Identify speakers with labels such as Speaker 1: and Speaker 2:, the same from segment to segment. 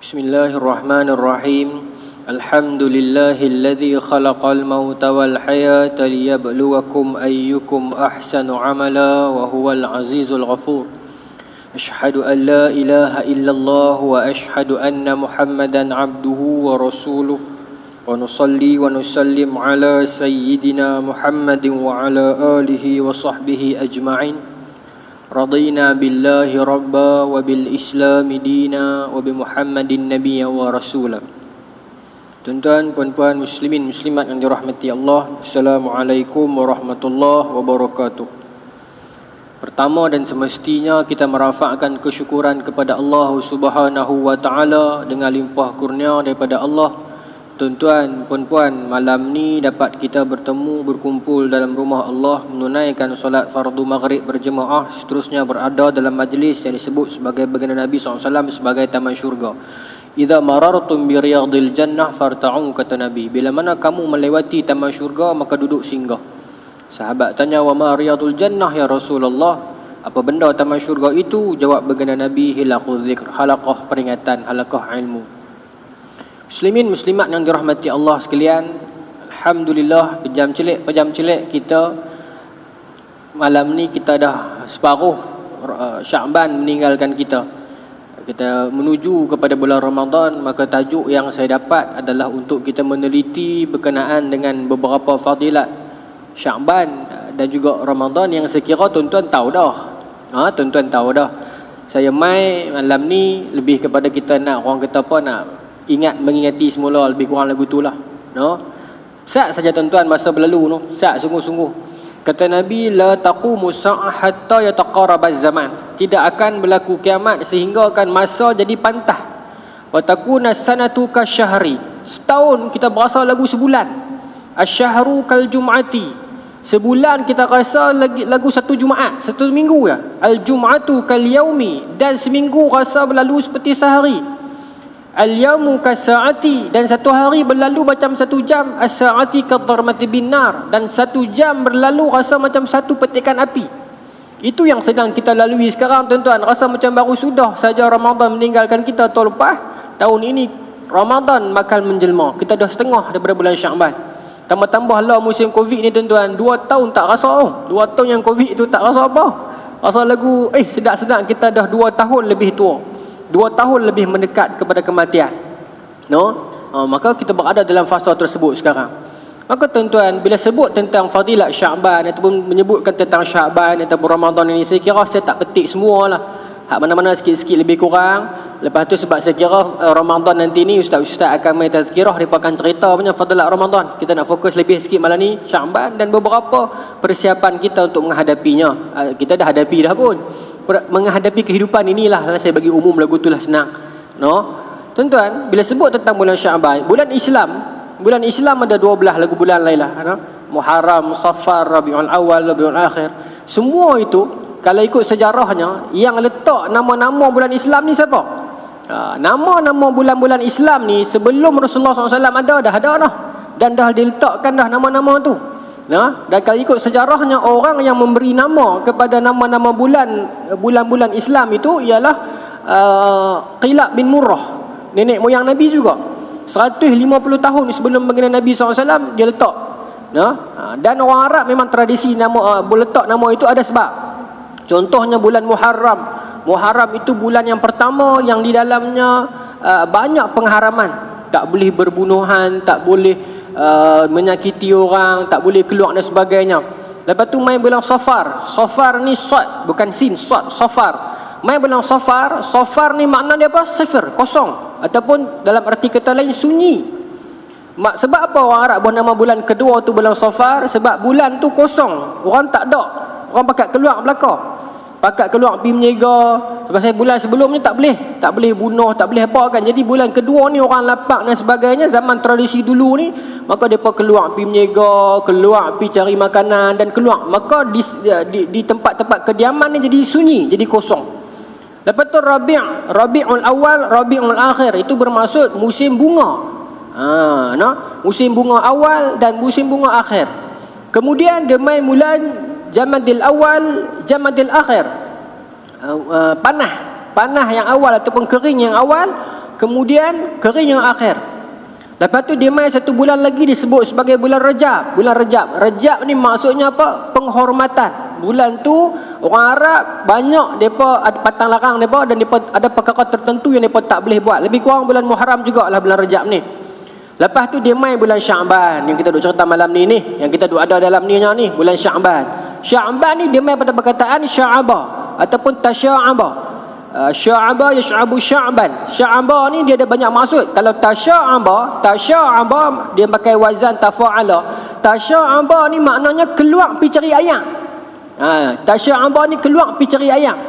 Speaker 1: Bismillahirrahmanirrahim. Alhamdulillahilladzi khalaqal mauta wal hayata liyabluwakum ayyukum ahsanu amala wa huwal azizul ghafur. Ashhadu an la ilaha illallah wa ashhadu anna Muhammadan abduhu wa rasuluh. Wa nusalli wa nusallim ala sayyidina Muhammadin wa ala alihi wa sahbihi ajma'in. Radina billahi rabba wa bil islami dina wa bi Muhammadin nabiyya wa rasula. Tuan-tuan, puan-puan, muslimin, muslimat yang dirahmati Allah, Assalamualaikum warahmatullahi wabarakatuh. Pertama dan semestinya kita merafakkan kesyukuran kepada Allah Subhanahu wa taala dengan limpah kurnia daripada Allah. Tuan-tuan, puan-puan, malam ni dapat kita bertemu, berkumpul dalam rumah Allah, menunaikan solat fardu maghrib berjemaah, seterusnya berada dalam majlis yang disebut sebagai baginda Nabi SAW sebagai taman syurga. Idza marartum bi riyadil jannah farta'u, kata Nabi, bila mana kamu melewati taman syurga maka duduk singgah. Sahabat tanya, wa ma riyadul jannah ya Rasulullah, apa benda taman syurga itu? Jawab baginda Nabi, hilaqul zikr, halaqah peringatan, halaqah ilmu. Muslimin muslimat yang dirahmati Allah sekalian, alhamdulillah pejam celik kita malam ni kita dah separuh Sya'ban meninggalkan kita. Kita menuju kepada bulan Ramadan, maka tajuk yang saya dapat adalah untuk kita meneliti berkenaan dengan beberapa fadilat Sya'ban dan juga Ramadan yang sekira tuan-tuan tahu dah. Tuan-tuan tahu dah. Saya mai malam ni lebih kepada kita nak orang kata apa, nak mengingati semula lebih kurang lagu tu lah. Sat saja tuan-tuan masa berlalu sat sungguh-sungguh. Kata Nabi, la taqumu sa'ah hatta yataqarabaz zaman. Tidak akan berlaku kiamat sehingga akan masa jadi pantah. Wa takuna sanatu kasyahri. Setahun kita berasa lagu sebulan. Asyahru kal jum'ati. Sebulan kita rasa lagu satu Jumaat, satu minggu ya. Al jum'atu kal yaumi, dan seminggu rasa berlalu seperti sehari. Al-yawmu kasa'ati, dan satu hari berlalu macam satu jam. As-sa'ati kadarmati binar, dan satu jam berlalu rasa macam satu petikan api. Itu yang sedang kita lalui sekarang tuan-tuan. Rasa macam baru sudah saja Ramadan meninggalkan kita tahun lepas. Tahun ini Ramadan bakal menjelma. Kita dah setengah daripada bulan Sya'ban. Tambah-tambahlah musim Covid ni tuan-tuan. 2 tahun tak rasa. 2 tahun yang Covid tu tak rasa apa. Rasa lagu sedap-sedap kita dah 2 tahun lebih tua. 2 tahun lebih mendekat kepada kematian. Maka kita berada dalam fasa tersebut sekarang. Maka tuan-tuan, bila sebut tentang fadilat Sya'ban ataupun menyebutkan tentang Sya'ban ataupun Ramadan ini, saya kira saya tak petik semualah. Hak mana-mana sikit-sikit lebih kurang. Lepas tu sebab saya kira Ramadan nanti ni ustaz-ustaz akan main tazkirah, mereka akan cerita punya fadilat Ramadan. Kita nak fokus lebih sikit malam ni Sya'ban dan beberapa persiapan kita untuk menghadapinya. Kita dah hadapi dah pun. Menghadapi kehidupan inilah saya bagi umum lagu tu lah, senang. Tuan-tuan, bila sebut tentang bulan Sya'ban, bulan Islam ada 12 lagu bulan lain lah. Muharram, Safar, Rabiul Awal, Rabiul Akhir. Semua itu kalau ikut sejarahnya, yang letak nama-nama bulan Islam ni siapa? Nama-nama bulan-bulan Islam ni sebelum Rasulullah SAW ada dah. Dan dah diletakkan dah nama-nama tu. Dan kalau ikut sejarahnya, orang yang memberi nama kepada nama-nama bulan-bulan Islam itu ialah Qilab bin Murrah, nenek moyang Nabi juga. 150 tahun sebelum baginda Nabi SAW dia letak. Dan orang Arab memang tradisi letak nama itu ada sebab. Contohnya bulan Muharram. Muharram itu bulan yang pertama yang di dalamnya banyak pengharaman. Tak boleh berbunuhan, tak boleh menyakiti orang, tak boleh keluar dan sebagainya. Lepas tu main bulan Safar. Safar ni sad, bukan sin, sad, Safar. Main bulan Safar. Safar ni makna dia apa? Sifir, kosong. Ataupun dalam arti kata lain, sunyi. Sebab apa orang Arab buat nama bulan kedua tu bulan Safar? Sebab bulan tu kosong, orang tak ada. Orang pakat keluar belakang, pakat keluar pergi berniaga. Sebab bulan sebelum ni tak boleh bunuh, tak boleh apa kan. Jadi bulan kedua ni orang lapak dan sebagainya, zaman tradisi dulu ni, maka depa keluar pergi berniaga, keluar pergi cari makanan dan keluar. Maka di tempat-tempat kediaman ni jadi sunyi, jadi kosong. Lepas tu Rabiul Awal, Rabiul Akhir, itu bermaksud musim bunga. Musim bunga awal dan musim bunga akhir. Kemudian dia main bulan Jamadil Awal, Jamadil Akhir. Panah yang awal ataupun kering yang awal,
Speaker 2: kemudian kering yang akhir. Lepas tu dia mai 1 bulan lagi disebut sebagai bulan Rajab. Bulan Rajab. Rajab ni maksudnya apa? Penghormatan. Bulan tu orang Arab banyak depa ada patang larang depa, dan depa ada perkara tertentu yang depa tak boleh buat. Lebih kurang bulan Muharram jugalah bulan Rajab ni. Lepas tu dia mai bulan Syaban yang kita duk cerita malam ni, yang kita duk ada dalam ni bulan Syaban. Syaban ni dia mai pada perkataan Sya'aba ataupun Tasya'aba. Sya'aba yash'abu Sya'ban. Sya'aba ni dia ada banyak maksud. Kalau Tasya'aba dia pakai wazan tafa'ala. Tasya'aba ni maknanya keluar pi cari ayam. Tasya'aba ni keluar pi cari ayam.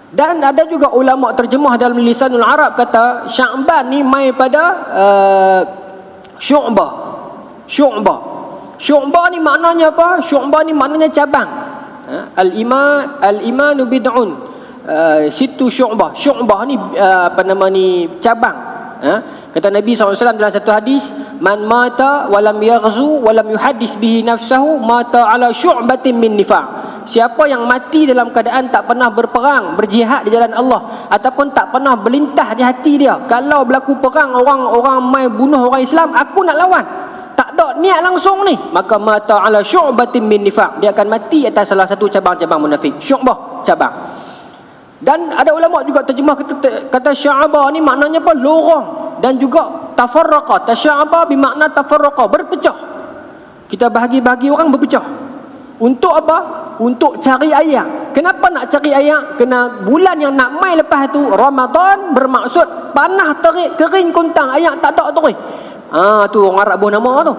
Speaker 2: Dan ada juga ulama terjemah dalam lisanul Arab kata Sya'ban ni mai pada Syu'bah. Syu'bah ni maknanya apa? Syu'bah ni maknanya cabang. Al-imanu bid'un. Situ Syu'bah ni cabang. Kata Nabi SAW dalam satu hadis, man mata walam yaghzu walam yuhaddis bihi nafsahu mata ala syu'batin min nifaq. Siapa yang mati dalam keadaan tak pernah berperang, berjihad di jalan Allah, ataupun tak pernah berlintah di hati dia, kalau berlaku perang, orang mai bunuh orang Islam, aku nak lawan, tak ada niat langsung ni, maka mata ala syu'batin min nifaq, dia akan mati atas salah satu cabang-cabang munafik. Syu'bah, cabang. Dan ada ulama juga terjemah kata sya'aba ni maknanya apa? Lorong. Dan juga tafarraqa. Tasya'aba bermakna tafarraqa, berpecah. Kita bahagi-bahagi orang berpecah. Untuk apa? Untuk cari ayam. Kenapa nak cari ayam? Kena bulan yang nak mai lepas tu Ramadan, bermaksud panah terik, kering kuntang, ayam tak ada tu. Tu orang Arab buah nama tu.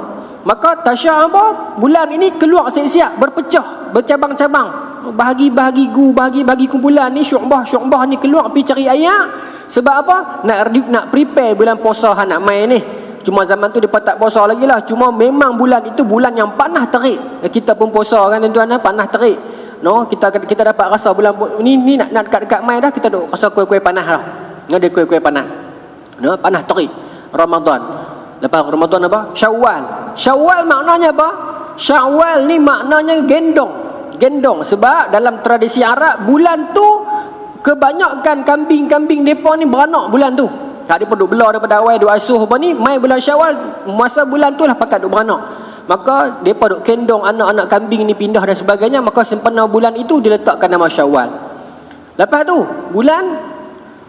Speaker 2: Maka tasya'aba, bulan ini keluar siap-siap, berpecah, bercabang-cabang. Bahagi-bahagi kumpulan ni, syu'bah ni keluar pergi cari ayam. Sebab apa? Nak prepare bulan puasa nak mai ni. Cuma zaman tu depa tak puasa lagi lah. Cuma memang bulan itu bulan yang panah terik. Kita pun puasa kan tuan-tuan, panah terik. Kita dapat rasa bulan ni nak dekat-dekat mai dah, kita duk rasa kuih-kuih panah lah. Ada kuih-kuih panah. Panah terik. Ramadan. Lepas Ramadan apa? Syawal maknanya apa? Syawal ni maknanya gendong. Sebab dalam tradisi Arab, bulan tu kebanyakan kambing-kambing depa ni beranak bulan tu. Tak depa duk bela daripada awal duk asuh apa ni, mai bulan Syawal, masa bulan tu lah pakat duk beranak. Maka depa duk kendong anak-anak kambing ni pindah dan sebagainya, maka sempena bulan itu diletakkan nama Syawal. Lepas tu bulan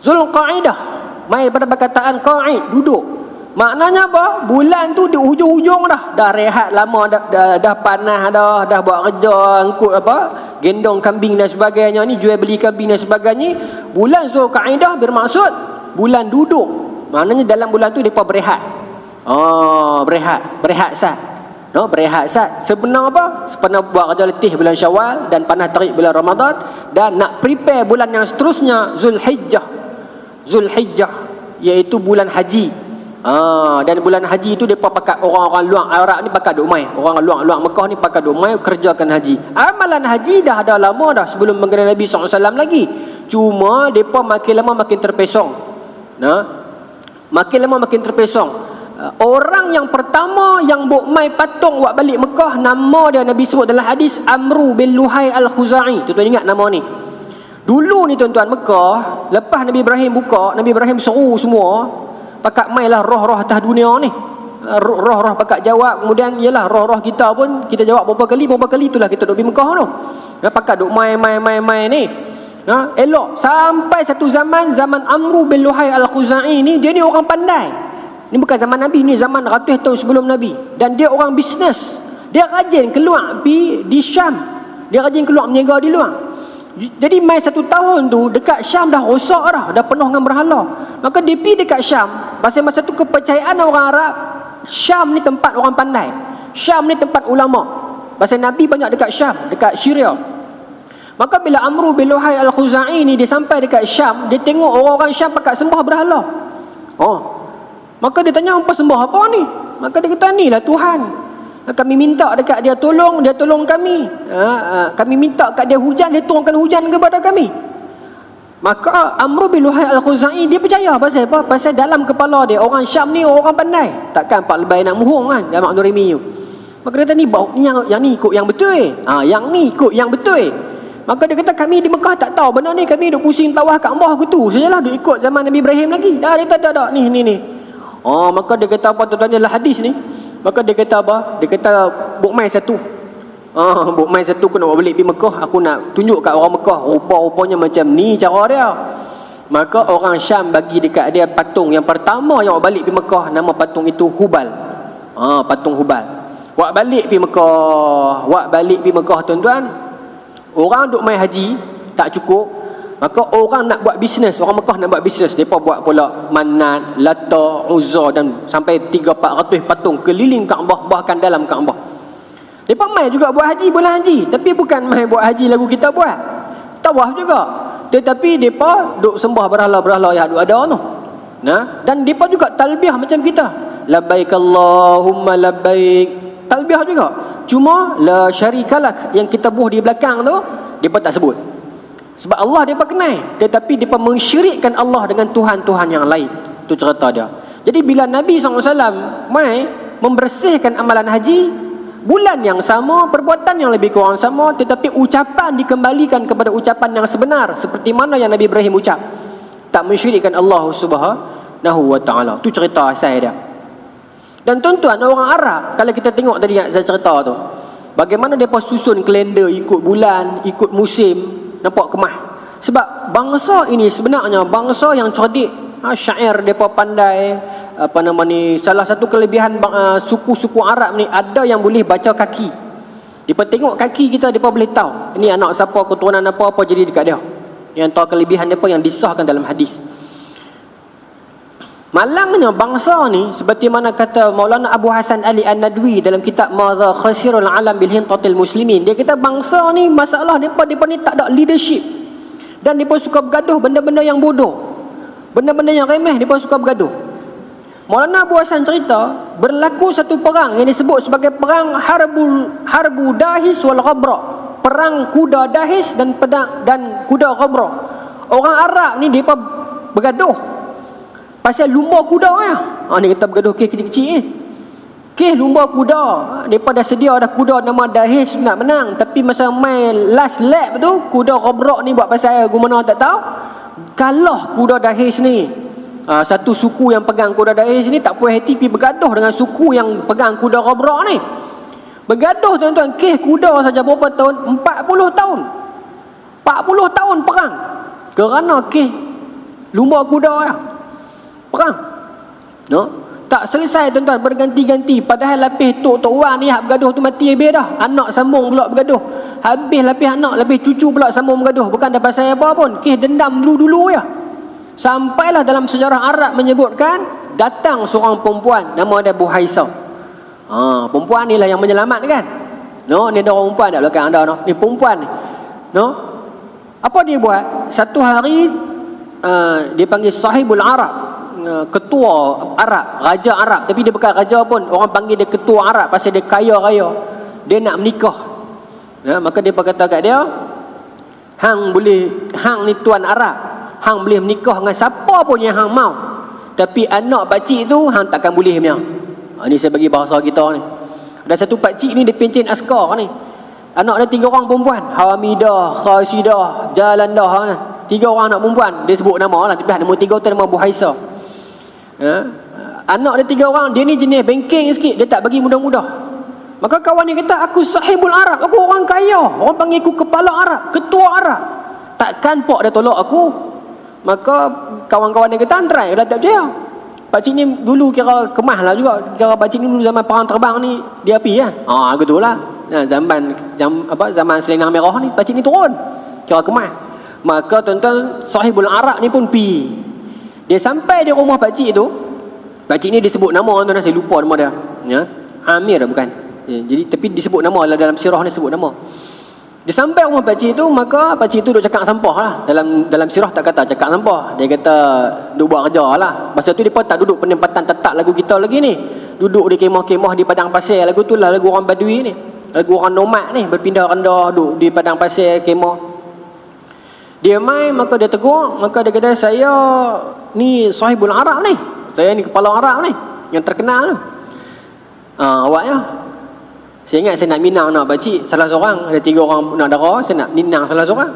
Speaker 2: Zulqa'dah, mai pada perkataan qa'id, duduk. Maknanya apa? Bulan tu di hujung-hujung dah rehat lama, dah panas dah buat kerja, angkut apa, gendong kambing dan sebagainya ni, jual beli kambing dan sebagainya. Bulan Zulqa'dah bermaksud bulan duduk. Maknanya dalam bulan tu depa berehat. Berehat sat. Berehat sat. Sebenar apa? Sebenar buat kerja letih bulan Syawal dan panas terik bulan Ramadan, dan nak prepare bulan yang seterusnya, Zulhijjah, iaitu bulan haji. Dan bulan haji itu depa pakat, orang-orang luar Arab ni pakat duk mai. Orang luar Mekah ni pakat duk mai kerjakan haji. Amalan haji dah ada lama dah sebelum mengenal Nabi SAW lagi. Cuma depa makin lama makin terpesong. Makin lama makin terpesong. Orang yang pertama yang buk mai patung buat balik Mekah, nama dia Nabi sebut dalam hadis Amru bin Luhai Al-Khuzai. Tuan-tuan ingat nama ni? Dulu ni tuan-tuan, Mekah lepas Nabi Ibrahim buka, Nabi Ibrahim seru semua pakat mailah roh-roh atas dunia ni. Roh-roh pakat jawab. Kemudian ialah roh-roh kita pun kita jawab berapa kali itulah kita duk pergi Mekah tu. Pakat duk mai ni. Elok sampai satu zaman Amru bin Luhai Al-Khuzai ni, dia ni orang pandai. Ni bukan zaman Nabi, ni zaman ratus tahun sebelum Nabi. Dan dia orang bisnes. Dia rajin keluar pergi di Syam. Dia rajin keluar berniaga di luar. Jadi mai 1 tahun tu dekat Syam dah rosak dah penuh dengan berhala. Maka dia pergi dekat Syam. Pasal masa tu kepercayaan orang Arab, Syam ni tempat orang pandai, Syam ni tempat ulama. Pasal Nabi banyak dekat Syam, dekat Syria. Maka bila Amru bin Luhai Al-Khuzai ni dia sampai dekat Syam, dia tengok orang-orang Syam pakat sembah berhala. Maka dia tanya, apa sembah apa ni? Maka dia kata, inilah Tuhan. Kami minta dekat dia tolong kami. Kami minta kat dia hujan, dia turunkan hujan kepada kami. Maka Amru bin Luhai Al-Khuzai dia percaya. Pasal apa? Pasal dalam kepala dia, orang Syam ni orang pandai. Takkan pak lebay nak muhung kan, Jamak Nurimi tu. Maka dia kata, yang ni ikut yang betul. Yang ni ikut yang betul. Maka dia kata, kami di Mekah tak tahu benda ni, kami duk pusing tawaf Kaabah gitu sajalah, duk ikut zaman Nabi Ibrahim lagi. Dah dia kata tak ni. Maka dia kata apa tuan-tuan, ni lah hadis ni. Maka dia kata apa? Dia kata buk mai satu. Buk mai satu aku nak balik pergi Mekah, aku nak tunjuk kat orang Mekah rupa-rupanya macam ni cara dia. Maka orang Syam bagi dekat dia patung yang pertama yang balik pergi Mekah, nama patung itu Hubal. Patung Hubal. Wak balik pergi Mekah tuan-tuan. Orang duk mai haji tak cukup, maka orang nak buat bisnes, orang Mekah nak buat bisnes, depa buat pula Manat, Lata, Uzza dan sampai 300-400 patung keliling Kaabah, bahkan dalam Kaabah. Depa mai juga buat haji, bulan haji, tapi bukan mai buat haji lagu kita buat. Tawaf juga. Tetapi depa duk sembah berhala-berhala yang ada tu. Nah, dan depa juga talbiyah macam kita. Labbaik Allahumma labbaik. Talbiyah juga. Cuma la syarikalak yang kita buh di belakang tu depa tak sebut. Sebab Allah depa kenal, tetapi depa mensyirikkan Allah dengan tuhan-tuhan yang lain. Itu cerita dia. Jadi bila Nabi SAW mai membersihkan amalan haji, bulan yang sama, perbuatan yang lebih kurang sama, tetapi ucapan dikembalikan kepada ucapan yang sebenar seperti mana yang Nabi Ibrahim ucap. Tak mensyirikkan Allah Subhanahu wa taala. Itu cerita asal dia. Dan tuan-tuan, orang Arab, kalau kita tengok tadi yang saya cerita tu, bagaimana mereka susun kalender ikut bulan, ikut musim, nampak kemah. Sebab bangsa ini sebenarnya bangsa yang cerdik. Syair mereka pandai, salah satu kelebihan suku-suku Arab ni, ada yang boleh baca kaki. Mereka tengok kaki kita, mereka boleh tahu ini anak siapa, keturunan apa jadi dekat dia. Yang tahu kelebihan mereka yang disahkan dalam hadis. Malangnya bangsa ni, seperti mana kata Maulana Abu Hasan Ali An-Nadwi dalam kitab Madza Khasirul Alam bil Hintatil Muslimin, dia kata bangsa ni masalah depa ni tak ada leadership, dan depa suka bergaduh benda-benda yang bodoh, benda-benda yang remeh, depa suka bergaduh. Maulana Abu Hasan cerita berlaku satu perang yang disebut sebagai perang Harbu Dahis wal Ghabra, perang kuda Dahis dan kuda Ghabra. Orang Arab ni depa bergaduh pasal lumba kuda ya. Ni kita bergaduh kes kecil-kecil ni. Kes lumba kuda. Mereka dah sedia ada kuda nama Dahis nak menang, tapi masa main last lap tu, kuda Ghabra ni buat pasal gimana tak tahu, kalah kuda Dahis ni. Satu suku yang pegang kuda Dahis ni tak puas hati pergi bergaduh dengan suku yang pegang kuda Ghabra ni. Bergaduh tuan-tuan, kes kuda saja berapa tahun? 40 tahun. 40 tahun perang kerana kes lumba kuda ya. Perang. Tak selesai tuan-tuan, berganti-ganti. Padahal lapis tok Wan ni hak bergaduh tu mati habis dah. Anak sambung pula bergaduh. Habis lapis anak, lapis cucu pula sambung bergaduh. Bukan dah pasal apa pun. Kes dendam dulu-dulu ya. Sampailah dalam sejarah Arab menyebutkan datang seorang perempuan nama dia Buhaisa. Perempuan ni lah yang menyelamatkan. Ni ada orang perempuan kat belakang anda ni perempuan ni. Apa dia buat? Satu hari dia panggil sahibul Arab, ketua Arab, raja Arab, tapi dia bukan raja pun, orang panggil dia ketua Arab pasal dia kaya raya. Dia nak menikah. Maka dia berkata kat dia, hang ni tuan Arab, hang boleh menikah dengan siapa pun yang hang mau, tapi anak pakcik tu hang takkan boleh punya. Ni saya bagi bahasa kita ni. Ada satu pakcik ni dia pencen askar ni. Anak dia 3 orang perempuan, Hamidah, Khasidah, Jalandah. 3 orang anak perempuan, dia sebut nama lah, tapi nombor 3 tu nama Buhaisa. Anak dia 3 orang, dia ni jenis bengking sikit, dia tak bagi mudah-mudah. Maka kawan ni kata, aku sahibul Arab, aku orang kaya, orang panggil aku kepala Arab, ketua Arab, takkan pok dia tolak aku. Maka kawan-kawan dia kata, antrai, dia tak percaya. Pakcik ni dulu kira kemah lah juga, kira pakcik ni dulu zaman perang terbang ni dia api kan. Gitu lah. Zaman selendang merah ni pakcik ni turun, kira kemah. Maka tuan-tuan, sahibul Arab ni pun pi. Dia sampai di rumah pakcik tu. Pakcik ni disebut nama tuan-tuan, saya lupa nama dia. Ya, Amir bukan. Jadi tapi disebut nama lah, dalam sirah ni sebut nama. Dia sampai rumah pakcik tu, maka pakcik tu duk cakap sampah lah. Dalam sirah tak kata cakap sampah. Dia kata duk buat kerja lah. Masa tu depa tak duduk penempatan tetap lagu kita lagi ni. Duduk di kemah-kemah di padang pasir. Lagu tu lah lagu orang Badui ni. Lagu orang nomad ni, berpindah rendah duduk di padang pasir kemah. Dia main, maka dia tegur, maka dia kata, saya ni sahibul Arab ni, saya ni kepala Arab ni yang terkenal. Awaknya Saya ingat saya nak minang anak pakcik salah seorang, ada 3 orang nak dara, saya nak minang salah seorang.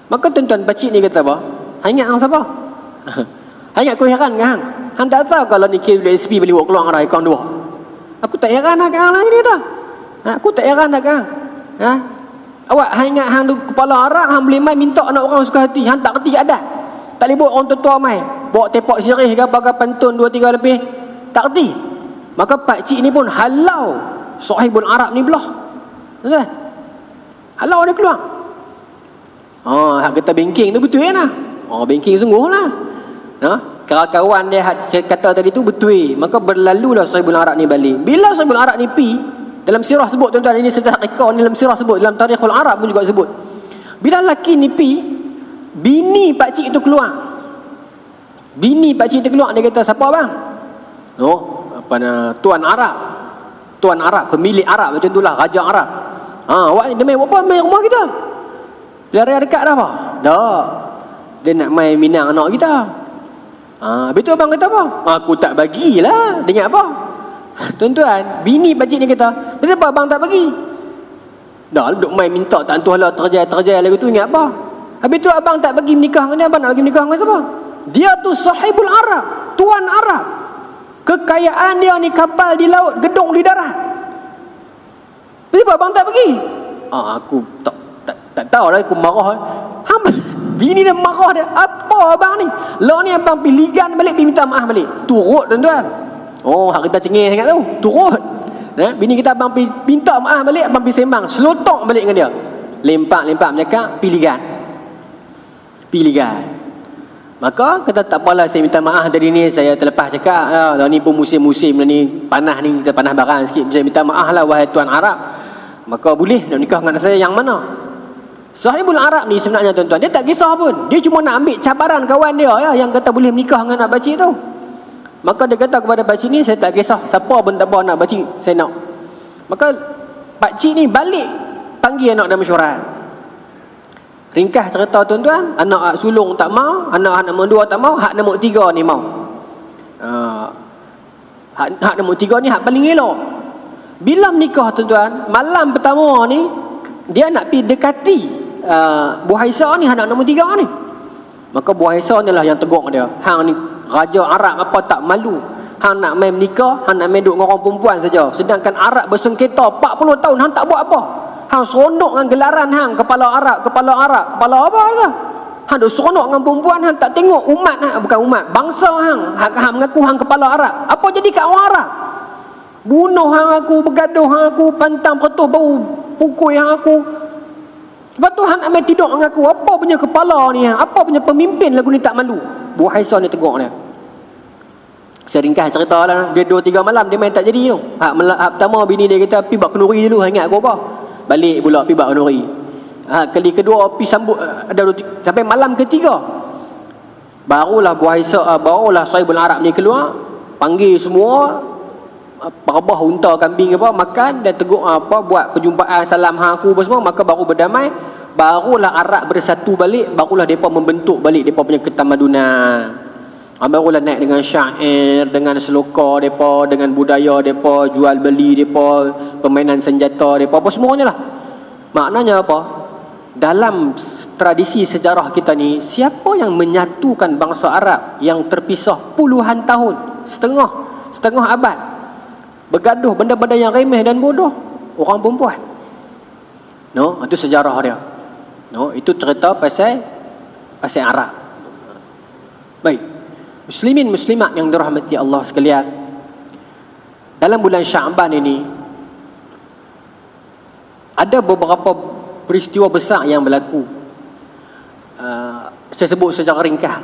Speaker 2: Maka tuan-tuan pakcik ni kata apa? Hang ingat hang siapa? Hang ingat aku heran ke hang? Hang tak tahu kalau ni KWSP boleh buat keluar arah akaun 2. Aku tak heran nak hang ni kata. Aku tak heran nak hang. Awak hang ingat hang tu kepala arak, hang boleh main minta anak orang suka hati. Hang tak kerti adat. Tak boleh bawa orang tua-tua main. Bawa tepok sirih ke apa pantun 2-3 lebih. Tak kerti. Maka pakcik ni pun halau sahibul Arab ni belah. Betul? Halau dia keluar. Hak kata banking tu betul lah. Banking sungguh lah. Kawan-kawan dia kata tadi tu betul. Maka berlalulah sahibul Arab ni balik. Bila sahibul Arab ni pi, dalam sirah sebut tuan-tuan, ini sejarah rekod ni dalam sirah sebut, dalam tarikhul Arab pun juga sebut. Bila lelaki ni pi, bini pakcik tu keluar. Bini pakcik tu keluar, dia kata, siapa bang? Tuan Arab. Tuan Arab, pemilik Arab macam itulah, raja Arab. Awak dia main apa? Main rumah kita. Pelarian dekat dah apa? Dah. Dia nak main minang anak kita. Habis tu abang kata apa? Aku tak bagilah. Dia ingat apa? Tuan-tuan, bini pakcik ni kata, kenapa abang tak bagi? Dah duk main minta tak tentu lah, terjai lagu tu, ingat apa? Habis tu abang tak bagi menikah dengan dia, abang nak bagi menikah dengan siapa? Dia tu sahibul Arab, tuan Arab. Kekayaan dia ni kapal di laut, gedung di darat. Kenapa abang tak bagi? Aku tak tahu lah, aku marah. Bini dia marah dia. Apa abang ni? Lah ni abang pergi ligan balik, pergi minta maaf balik. Turut tuan-tuan. Hak kita cengih sangat tu. Turut. Bini kita abang pergi minta maaf balik, abang pergi sembang, selotok balik dengan dia. Lempak bercakap, pergi ligan. Maka kata tak apalah, saya minta maaf tadi ni, saya terlepas cakap. Dah ni pun musim-musim dah ni, panas ni, kita panas barang sikit. Saya minta maaf lah wahai tuan Arab. Maka boleh nak nikah dengan saya yang mana? Sahibul Arab ni sebenarnya tuan-tuan, dia tak kisah pun. Dia cuma nak ambil cabaran kawan dia yang kata boleh menikah dengan anak pakcik tu. Maka dia kata kepada pakcik ni, saya tak kisah siapa pun tak apa anak pakcik, saya nak. Maka pakcik ni balik panggil anak dan mesyuarat. Ringkas cerita tuan-tuan, anak sulung tak mau, anak nombor 2 tak mau, hak nombor 3 ni mau. Hak nombor 3 ni hak paling elok. Bila menikah tuan-tuan, malam pertama ni dia nak pergi dekati Bu Haisa ni, anak nombor 3 ni. Maka Bu Haisa ni lah yang tegur dia. Hang ni raja Arab apa tak malu? Hang nak main menikah, hang nak main duduk dengan orang perempuan saja. Sedangkan Arab bersengketa 40 tahun, hang tak buat apa. Hang seronok dengan gelaran hang, kepala Arab, kepala apa ke? Hang duk seronok dengan perempuan, hang tak tengok umat hang, bukan umat, bangsa hang. Hang mengaku hang kepala Arab. Apa jadi kat orang Arab? Bunuh hang aku, bergaduh hang aku, pantang peretuh bau pukul hang aku. Lepas tu hang nak main tidur dengan aku. Apa punya kepala ni hang? Apa punya pemimpin lagu ni tak malu? Bu Haisa ni tegur dia. Saya ringkas cerita lah. Dia 2-3 malam dia main tak jadi tu. Hak pertama bini dia kata, pergi buat kenduri dulu, ingat aku apa? Balik pula pergi buat kenduri. Kali kedua pergi sambut, sampai malam ketiga. Barulah Bu Haisa, barulah Sahibul Arab ni keluar, panggil semua, perebah unta kambing apa, makan dan tegur buat perjumpaan, salam hang aku apa semua, maka baru berdamai. Barulah Arab bersatu balik, barulah mereka membentuk balik mereka punya ketamadunan. Barulah naik dengan syair, dengan seloka mereka, dengan budaya mereka, jual beli mereka, permainan senjata mereka, apa semuanya lah. Maknanya apa? Dalam tradisi sejarah kita ni, siapa yang menyatukan bangsa Arab yang terpisah puluhan tahun, setengah abad, bergaduh benda-benda yang remeh dan bodoh? Orang perempuan. Itu sejarah dia. Itu cerita pasal Arab. Baik. Muslimin muslimat yang dirahmati Allah sekalian, dalam bulan Syaban ini ada beberapa peristiwa besar yang berlaku. Saya sebut secara ringkas.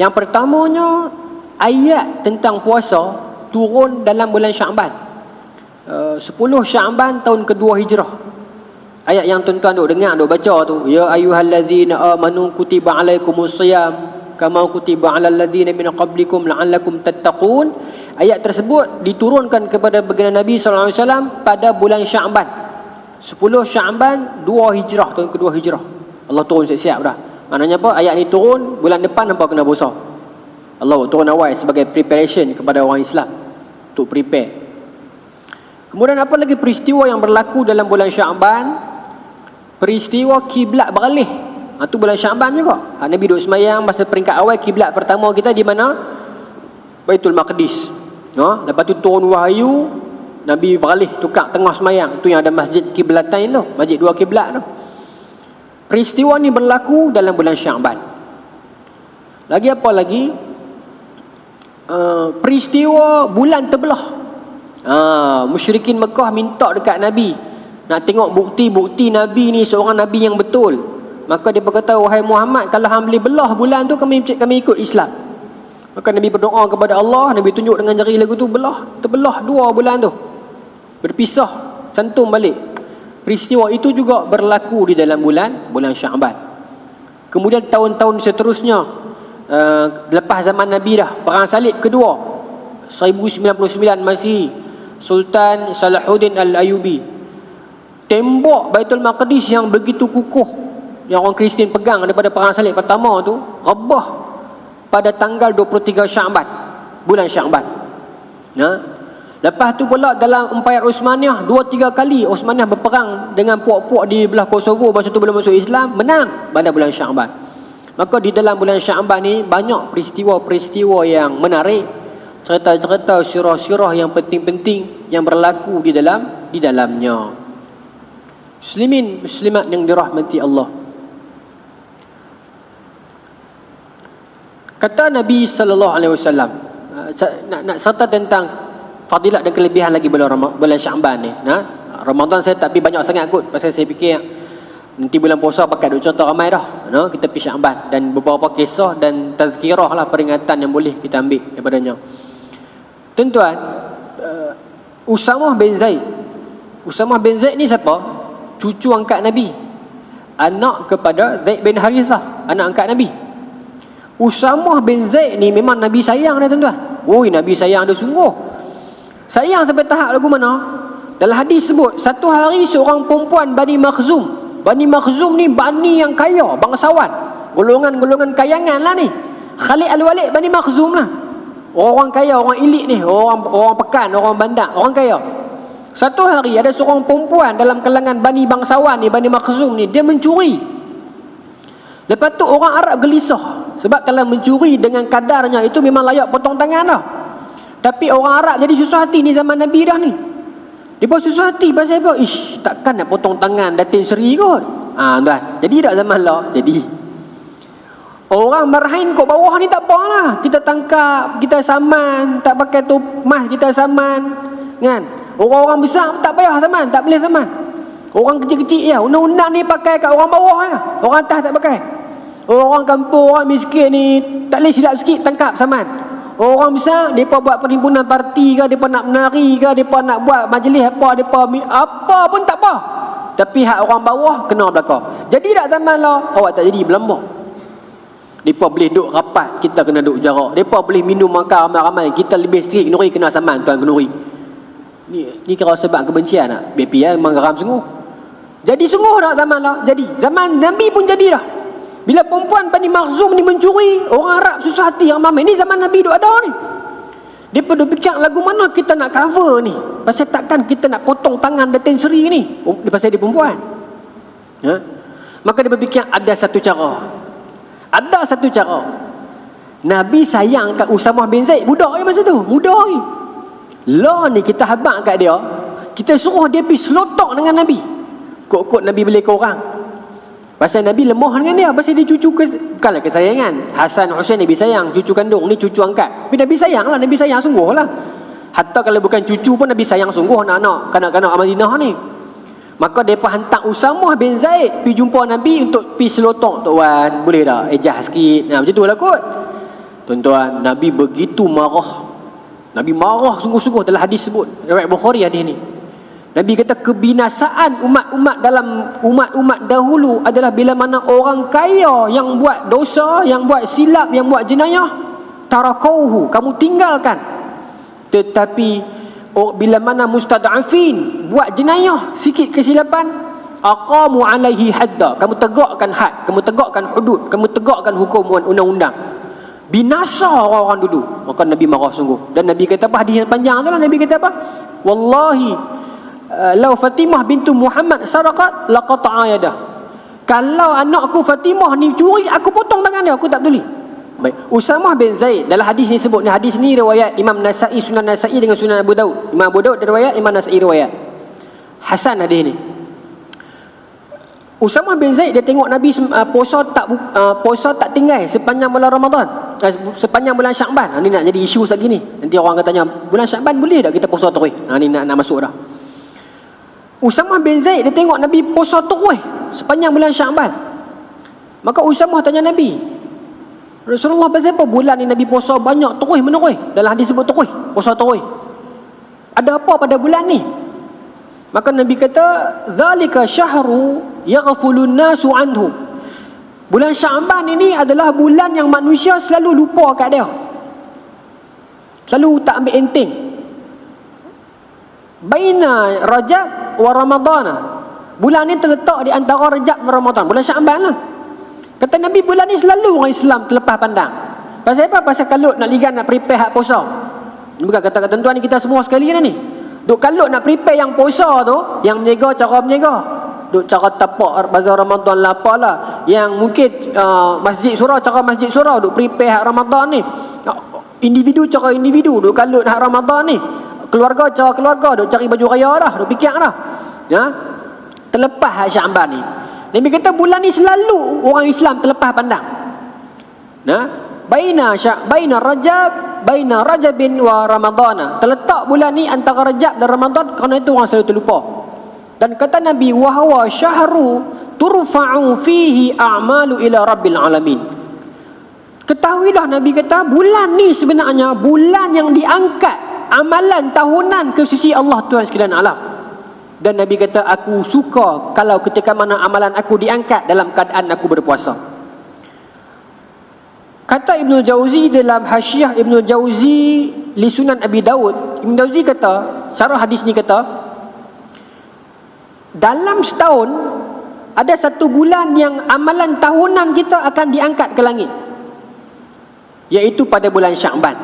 Speaker 2: Yang pertamanya, ayat tentang puasa turun dalam bulan Syaban. 10 Syaban tahun kedua Hijrah. Ayat yang tuan-tuan duk dengar, duk baca tu, ya ayyuhallazina amanu kutiba alaikumusiyam kama kutiba alal ladzina min qablikum la'allakum tattaqun. Ayat tersebut diturunkan kepada baginda Nabi sallallahu alaihi wasallam pada bulan Syaban. 10 Syaban 2 Hijrah, tahun kedua Hijrah. Allah turun siap-siap dah. Maknanya apa? Ayat ni turun bulan depan hampa kena puasa. Allah turun awal sebagai preparation kepada orang Islam untuk prepare. Kemudian apa lagi peristiwa yang berlaku dalam bulan Sya'ban? Peristiwa kiblat beralih. Itu bulan Sya'ban juga. Nabi duduk semayang masa peringkat awal, kiblat pertama kita di mana? Baitul Maqdis. Lepas tu turun wahyu, Nabi beralih tukar tengah semayang. Itu yang ada masjid kiblatain tu, masjid dua kiblat tu. Peristiwa ni berlaku dalam bulan Sya'ban. Lagi apa lagi? Peristiwa bulan terbelah. Musyrikin Mekah minta dekat Nabi nak tengok bukti-bukti Nabi ni seorang Nabi yang betul. Maka dia berkata, wahai Muhammad, kalau hang boleh belah bulan tu, kami ikut Islam. Maka Nabi berdoa kepada Allah. Nabi tunjuk dengan jari lagu tu, terbelah dua bulan tu, berpisah, santum balik. Peristiwa itu juga berlaku di dalam bulan Sya'ban. Kemudian tahun-tahun seterusnya, lepas zaman Nabi dah, perang salib kedua 1099 Masihi, Sultan Salahuddin Al-Ayyubi tembok Baitul Maqdis yang begitu kukuh yang orang Kristian pegang daripada perang salib pertama tu, rebah pada tanggal 23 Sya'ban, bulan Sya'ban. Lepas tu pula dalam Empayar Osmaniyah 2-3 kali Osmaniyah berperang dengan puak-puak di belah Kosovo masa tu belum masuk Islam, menang pada bulan Sya'ban. Maka di dalam bulan Sya'ban ni banyak peristiwa-peristiwa yang menarik, cerita-cerita sirah-sirah yang penting-penting yang berlaku di dalamnya. Muslimin muslimat yang dirahmati Allah. Kata Nabi sallallahu alaihi wasallam, nak serta tentang fadilat dan kelebihan lagi bulan Sya'ban ni. Ramadan saya tak pergi banyak sangat kot, pasal saya fikir nanti bulan puasa pakai duk cerita ramai dah. Kita pergi Sya'ban dan beberapa kisah dan tazkirah lah, peringatan yang boleh kita ambil daripadanya. Tuan-tuan, Usamah bin Zaid. Usamah bin Zaid ni siapa? Cucu angkat Nabi, anak kepada Zaid bin Harithah, anak angkat Nabi. Usamah bin Zaid ni memang Nabi sayang dia, tuan-tuan. Nabi sayang dia sungguh. Sayang sampai tahap lagu mana? Dalam hadis sebut, satu hari seorang perempuan Bani Makhzum. Bani Makhzum ni bani yang kaya, bangsawan, golongan-golongan kayangan lah ni. Khalid Al-Walid Bani Makhzum lah. Orang kaya, orang elit ni, orang pekan, orang bandar, orang kaya. Satu hari ada seorang perempuan dalam kalangan Bani bangsawan ni, Bani Makhzum ni, dia mencuri. Lepas tu orang Arab gelisah, sebab kalau mencuri dengan kadarnya itu memang layak potong tangan dah. Tapi orang Arab jadi susah hati ni zaman Nabi dah ni. Dia pun susah hati pasal apa? Takkan nak potong tangan Datin Seri kot. Tuan, jadi tak zaman lah. Jadi orang marhain kat bawah ni tak apa lah. Kita tangkap, kita saman, tak pakai mas kita saman, kan? Orang-orang besar tak payah saman, tak boleh saman. Orang kecil-kecil ya, undang-undang ni pakai kat orang bawah ya. Orang atas tak pakai. Orang kampung, orang miskin ni tak boleh silap sikit tangkap saman. Orang besar, mereka buat perhimpunan parti ke, mereka nak menari ke, mereka nak buat majlis apa pun tak apa. Tapi hak orang bawah kena belakang. Jadi tak zaman lah, awak tak jadi berlambak. Mereka boleh duduk rapat, kita kena duduk jarak. Mereka boleh minum makan ramai-ramai, kita lebih sikit kenuri kena saman, tuan kenuri. Ni kira sebab kebencian tak? BP memang geram sungguh. Jadi sungguh tak zaman lah. Jadi zaman Nabi pun jadi dah. Bila perempuan Bani Makhzum ni mencuri, orang Arab susah hati yang ramai. Ni zaman Nabi duk ada ni. Dia pada fikir lagu mana kita nak cover ni. Pasal takkan kita nak potong tangan Datin Seri ni. Pasal dia perempuan. Maka dia berfikir ada satu cara. Ada satu cara. Nabi sayang kat Usamah bin Zaid, budak ni masa tu, muda ni. Lah ni kita habaq kat dia, kita suruh dia pergi selotok dengan Nabi. Kok-kok Nabi boleh ke orang. Pasal Nabi lemah dengan dia, pasal dia cucu bukanlah kesayangan. Hasan Husain Nabi sayang, cucu kandung ni cucu angkat. Tapi Nabi sayang lah, Nabi sayang sungguh lah. Hatta kalau bukan cucu pun Nabi sayang sungguh anak-anak, kanak-kanak Madinah ni. Maka mereka hantar Usamah bin Zaid pergi jumpa Nabi untuk pergi selotok. Tuan, boleh tak? Ejah sikit. Macam tu lah kot. Tuan-tuan, Nabi begitu marah. Nabi marah sungguh-sungguh. Dalam hadis sebut, riwayat Bukhari hadis ni. Nabi kata kebinasaan umat-umat dalam umat-umat dahulu adalah bila mana orang kaya yang buat dosa, yang buat silap, yang buat jenayah, tarakauhu, kamu tinggalkan. Tetapi bila mana mustad'afin buat jenayah, sikit kesilapan, aqamu alaihi hadda, kamu tegakkan had, kamu tegakkan hudud, kamu tegakkan hukum undang-undang. Binasa orang-orang dulu. Maka Nabi marah sungguh. Dan Nabi kata apa? Hadis yang panjang tu lah. Nabi kata apa? Wallahi lau Fatimah bintu Muhammad saraqat laqata'a yadah. Kalau anakku Fatimah ni curi, aku potong tangan dia, aku tak peduli. Baik, Usamah bin Zaid dalam hadis ni sebut ni, hadis ni riwayat Imam Nasa'i, Sunan Nasa'i dengan Sunan Abu Daud. Imam Abu Daud riwayat, Imam Nasa'i riwayat. Hasan hadis ni. Usamah bin Zaid dia tengok Nabi puasa tak tinggal sepanjang bulan Ramadan, sepanjang bulan Syakban. Ni nak jadi isu lagi ni. Nanti orang akan tanya, bulan Syakban boleh tak kita puasa terus? Ni nak masuk dah. Usamah bin Zaid dia tengok Nabi puasa terus sepanjang bulan Syakban. Maka Usamah tanya Nabi, Rasulullah, pasal apa bulan ni Nabi puasa banyak terus menerus? Dalam hadis sebut terus, puasa terus. Ada apa pada bulan ni? Maka Nabi kata, zalika syahru yaghfulun nasu anhu. Bulan Sya'ban ini adalah bulan yang manusia selalu lupa kat dia, selalu tak ambil enteng. Baina Rajab wa Ramadana, bulan ni terletak di antara Rajab dan Ramadan, bulan Sya'ban lah. Kata Nabi, bulan ni selalu orang Islam terlepas pandang. Pasal apa? Pasal kalut nak ligan, nak prepare hak puasa. Bukan kata tuan-tuan ni, kita semua sekali ni duk kalut nak prepare yang puasa tu, yang menjaga cara menjaga, duk cara tapak bazar Ramadan lah apalah, yang mungkin masjid surau, cara masjid surau duk prepare hak Ramadan ni, individu cara individu duk kalut hak Ramadan ni, keluarga cara keluarga duk cari baju raya dah, duk fikir dah, ya, terlepas hak Sya'ban ni. Nabi kata bulan ni selalu orang Islam terlepas pandang. Baina Rajabin wa Ramadana, terletak bulan ni antara Rajab dan Ramadan, kerana itu orang selalu terlupa. Dan kata Nabi, wa huwa syahru turfa'u fihi a'malu ila rabbil alamin. Ketahuilah, Nabi kata, bulan ni sebenarnya bulan yang diangkat amalan tahunan ke sisi Allah Tuhan sekalian alam. Dan Nabi kata, aku suka kalau ketika mana amalan aku diangkat dalam keadaan aku berpuasa. Kata Ibnu Jauzi dalam Hasyiah Ibnu Jauzi li Sunan Abi Daud, Ibnu Jauzi kata, syarah hadis ni kata, dalam setahun ada satu bulan yang amalan tahunan kita akan diangkat ke langit, iaitu pada bulan Sya'ban.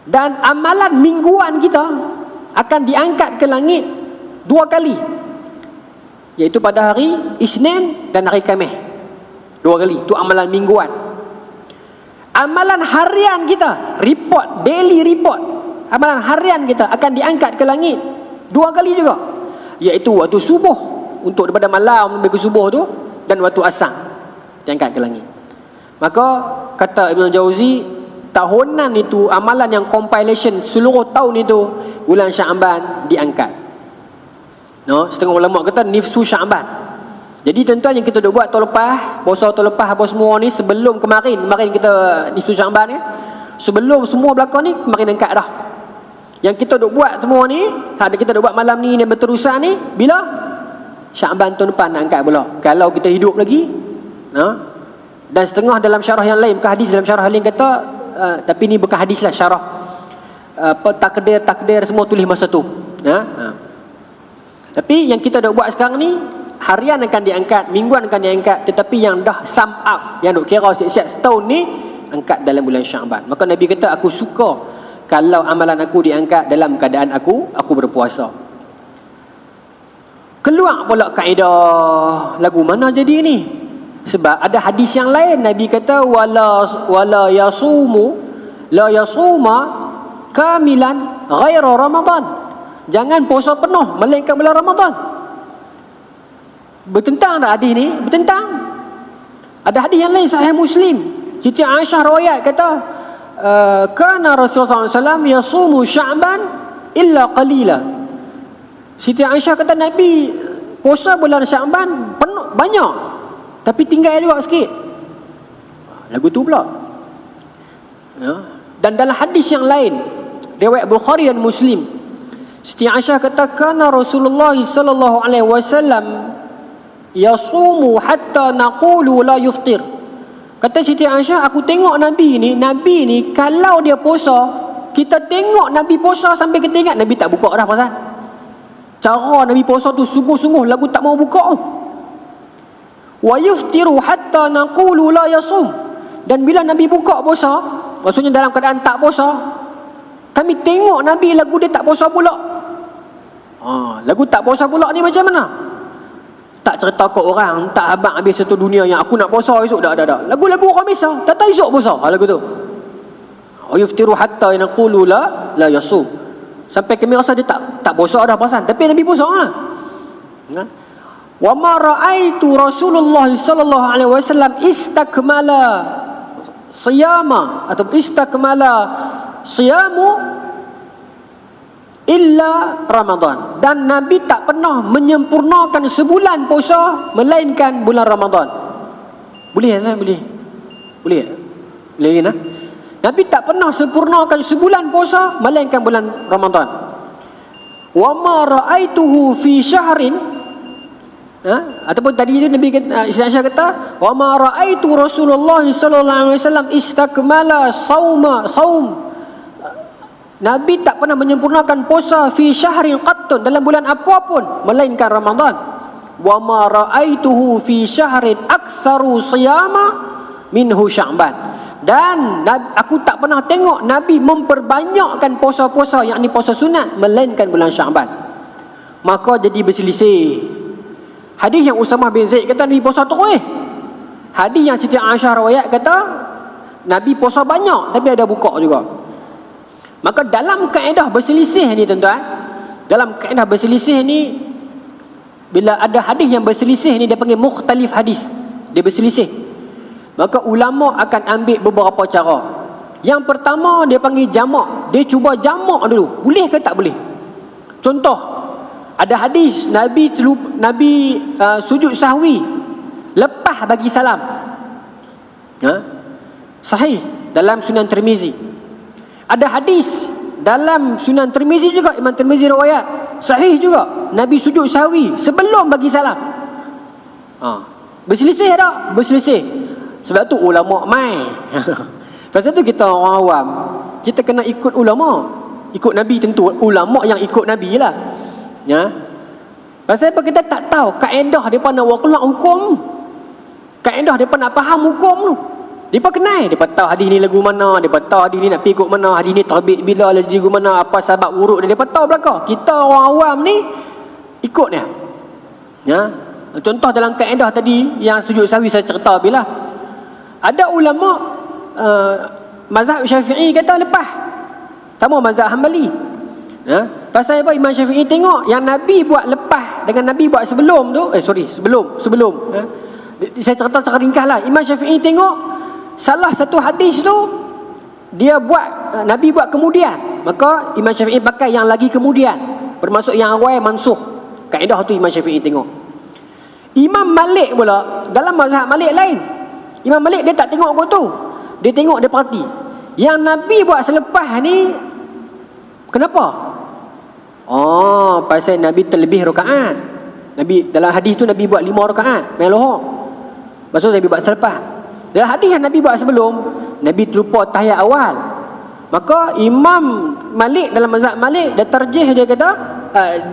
Speaker 2: Dan amalan mingguan kita akan diangkat ke langit 2 kali, iaitu pada hari Isnin dan hari Khamis. 2 kali, itu amalan mingguan. Amalan harian kita, report, daily report, amalan harian kita akan diangkat ke langit 2 kali juga, iaitu waktu subuh, untuk daripada malam sampai ke subuh tu, dan waktu asar diangkat ke langit. Maka kata Ibn Jauzi, tahunan itu, amalan yang compilation seluruh tahun itu, bulan Sya'ban diangkat. Setengah ulama kata nifsu Sya'ban. Jadi tuan-tuan, yang kita dah buat tahun lepas, puasa tahun lepas apa semua ni, sebelum kemarin kita nifsu Sya'ban ni, sebelum semua belakang ni, kemarin angkat dah. Yang kita dah buat semua ni, kita dah buat malam ni dan berterusan ni, bila? Sya'ban tahun depan nak angkat pula, kalau kita hidup lagi. Dan setengah dalam syarah yang lain, bukan hadis, dalam syarah lain kata, tapi ni bukan hadis lah, syarah takdir semua tulis masa tu. Tapi yang kita dah buat sekarang ni, harian akan diangkat, mingguan akan diangkat, tetapi yang dah sum up, yang duk kira siap-siap setahun ni, angkat dalam bulan Sya'ban. Maka Nabi kata, aku suka kalau amalan aku diangkat dalam keadaan aku berpuasa. Keluar pula kaedah lagu mana jadi ni? Sebab ada hadis yang lain, Nabi kata, wala yasuma kamilan ghaira Ramadan. Jangan puasa penuh melainkan bulan Ramadan. Bertentang tak hadis ni? Bertentang. Ada hadis yang lain Sahih Muslim, Siti Aisyah riwayat kata, kana Rasulullah SAW yasumu Sya'ban illa qalila. Siti Aisyah kata Nabi puasa bulan Sya'ban penuh banyak, tapi tinggal juga sikit. Lagu tu pula. Dan dalam hadis yang lain riwayat Bukhari dan Muslim, Siti Aisyah kata, kana Rasulullah sallallahu alaihi wasallam yasumu hatta naqulu la yuftir. Kata Siti Aisyah, aku tengok Nabi ni kalau dia puasa, kita tengok Nabi puasa sampai kita ingat Nabi tak buka dah pasal. Cara Nabi puasa tu sungguh-sungguh lagu tak mau buka. Wa yuftiru hatta naqulu la yasum. Dan bila Nabi buka puasa, maksudnya dalam keadaan tak puasa, kami tengok Nabi lagu dia tak puasa pula. Lagu tak puasa pula ni macam mana? Tak cerita ke orang, tak abang habis satu dunia yang aku nak puasa esok, dah. Lagu-lagu orang biasa, tak tahu esok puasa. Lagu tu. Yuftiru hatta yanqulu la yasum. Sampai kami rasa dia tak puasa dah perasan, tapi Nabi puasa lah. Wa ma ra'aitu Rasulullah sallallahu alaihi wasallam istakmala siyama atau istakmala siyamu illa Ramadan. Dan Nabi tak pernah menyempurnakan sebulan puasa melainkan bulan Ramadan. Boleh tak? Boleh tak? Nabi tak pernah sempurnakan sebulan puasa melainkan bulan Ramadan. Wa ma ra'aituhu fi syahrin, ataupun tadi itu Nabi Aisyah kata, wa ma ra'aitu Rasulullah sallallahu alaihi wasallam istakmala saum. Nabi tak pernah menyempurnakan puasa fi syahrin qattun, dalam bulan apapun melainkan Ramadan. Wa ma ra'aituhu fi syahrin aktsaru siyama minhu Sya'ban. Dan aku tak pernah tengok Nabi memperbanyakkan puasa-puasa, yakni puasa sunat, melainkan bulan Sya'ban. Maka jadi berselisih. Hadis yang Usamah bin Zaid kata Nabi puasa tarawih. Hadis yang Siti Aisyah riwayat kata Nabi puasa banyak tapi ada buka juga. Maka dalam kaedah berselisih ni tuan-tuan, dalam kaedah berselisih ni, bila ada hadis yang berselisih ni dia panggil mukhtalif hadis. Dia berselisih. Maka ulama akan ambil beberapa cara. Yang pertama dia panggil jamak. Dia cuba jamak dulu. Boleh ke tak boleh? Contoh, ada hadis Nabi sujud sahwi lepas bagi salam. Sahih dalam Sunan Tirmizi. Ada hadis dalam Sunan Tirmizi juga, Imam Tirmizi riwayat, sahih juga, Nabi sujud sahwi sebelum bagi salam. Berselisih tak? Berselisih. Sebab tu ulama mai. Pasal tu kita orang awam, kita kena ikut ulama. Ikut Nabi tentu ulama yang ikut Nabi lah. Pasal apa kita tak tahu kaedah depa nak keluar hukum. Kaedah depa nak faham hukum tu. Depa kenal, depa tahu hadis ni lagu mana, depa tahu hadis ni nak pergi ikut mana, hadis ni terbit bila, lagu mana, apa sebab urut dia, depa tahu belaka. Kita orang awam ni ikut dia. Contoh dalam kaedah tadi yang sujud sahwi saya cerita bila ada ulama mazhab Syafi'i kata lepas, sama mazhab Hanbali. Pasal apa? Imam Syafi'i tengok yang Nabi buat lepas dengan Nabi buat sebelum tu, sebelum. Saya cerita secara ringkaslah. Imam Syafi'i tengok salah satu hadis tu dia buat, Nabi buat kemudian, maka Imam Syafi'i pakai yang lagi kemudian, bermaksud yang awal mansukh. Kaedah tu Imam Syafi'i tengok. Imam Malik pula dalam mazhab Malik lain. Imam Malik dia tak tengok kot tu. Dia tengok, dia perhati. Yang Nabi buat selepas ni kenapa? Pasal Nabi terlebih rakaat. Nabi dalam hadis tu Nabi buat 5 rakaat melohor. Maksud Nabi buat selepas. Dalam hadis yang Nabi buat sebelum, Nabi terlupa tahiyat awal. Maka Imam Malik dalam mazhab Malik dia tarjih, dia kata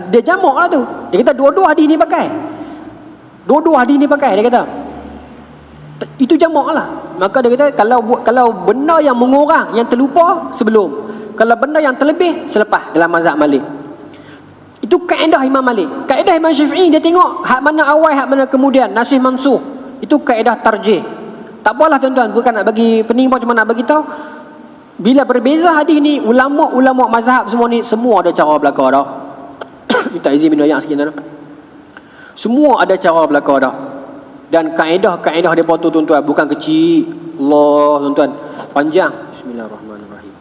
Speaker 2: dia jamak lah tu. Dia kata dua-dua hadis ni pakai. Dua-dua hadis ni pakai, dia kata. Itu jamak lah. Maka dia kata kalau benda yang mengurang, yang terlupa sebelum, kalau benda yang terlebih selepas, dalam mazhab Malik. Itu kaedah Imam Malik. Kaedah Imam Syafi'i dia tengok hak mana awal, hak mana kemudian, nasikh mansukh. Itu kaedah tarjih. Tak apalah tuan-tuan, bukan nak bagi pening pun, cuma nak bagi tahu bila berbeza hadis ni, ulama mazhab semua ni semua ada cara belaka dah. Minta izin minum air sikit tuan. Semua ada cara belaka dah. Dan kaedah depa tu tuan-tuan bukan kecil. Allah tuan-tuan, panjang. Bismillahirrahmanirrahim.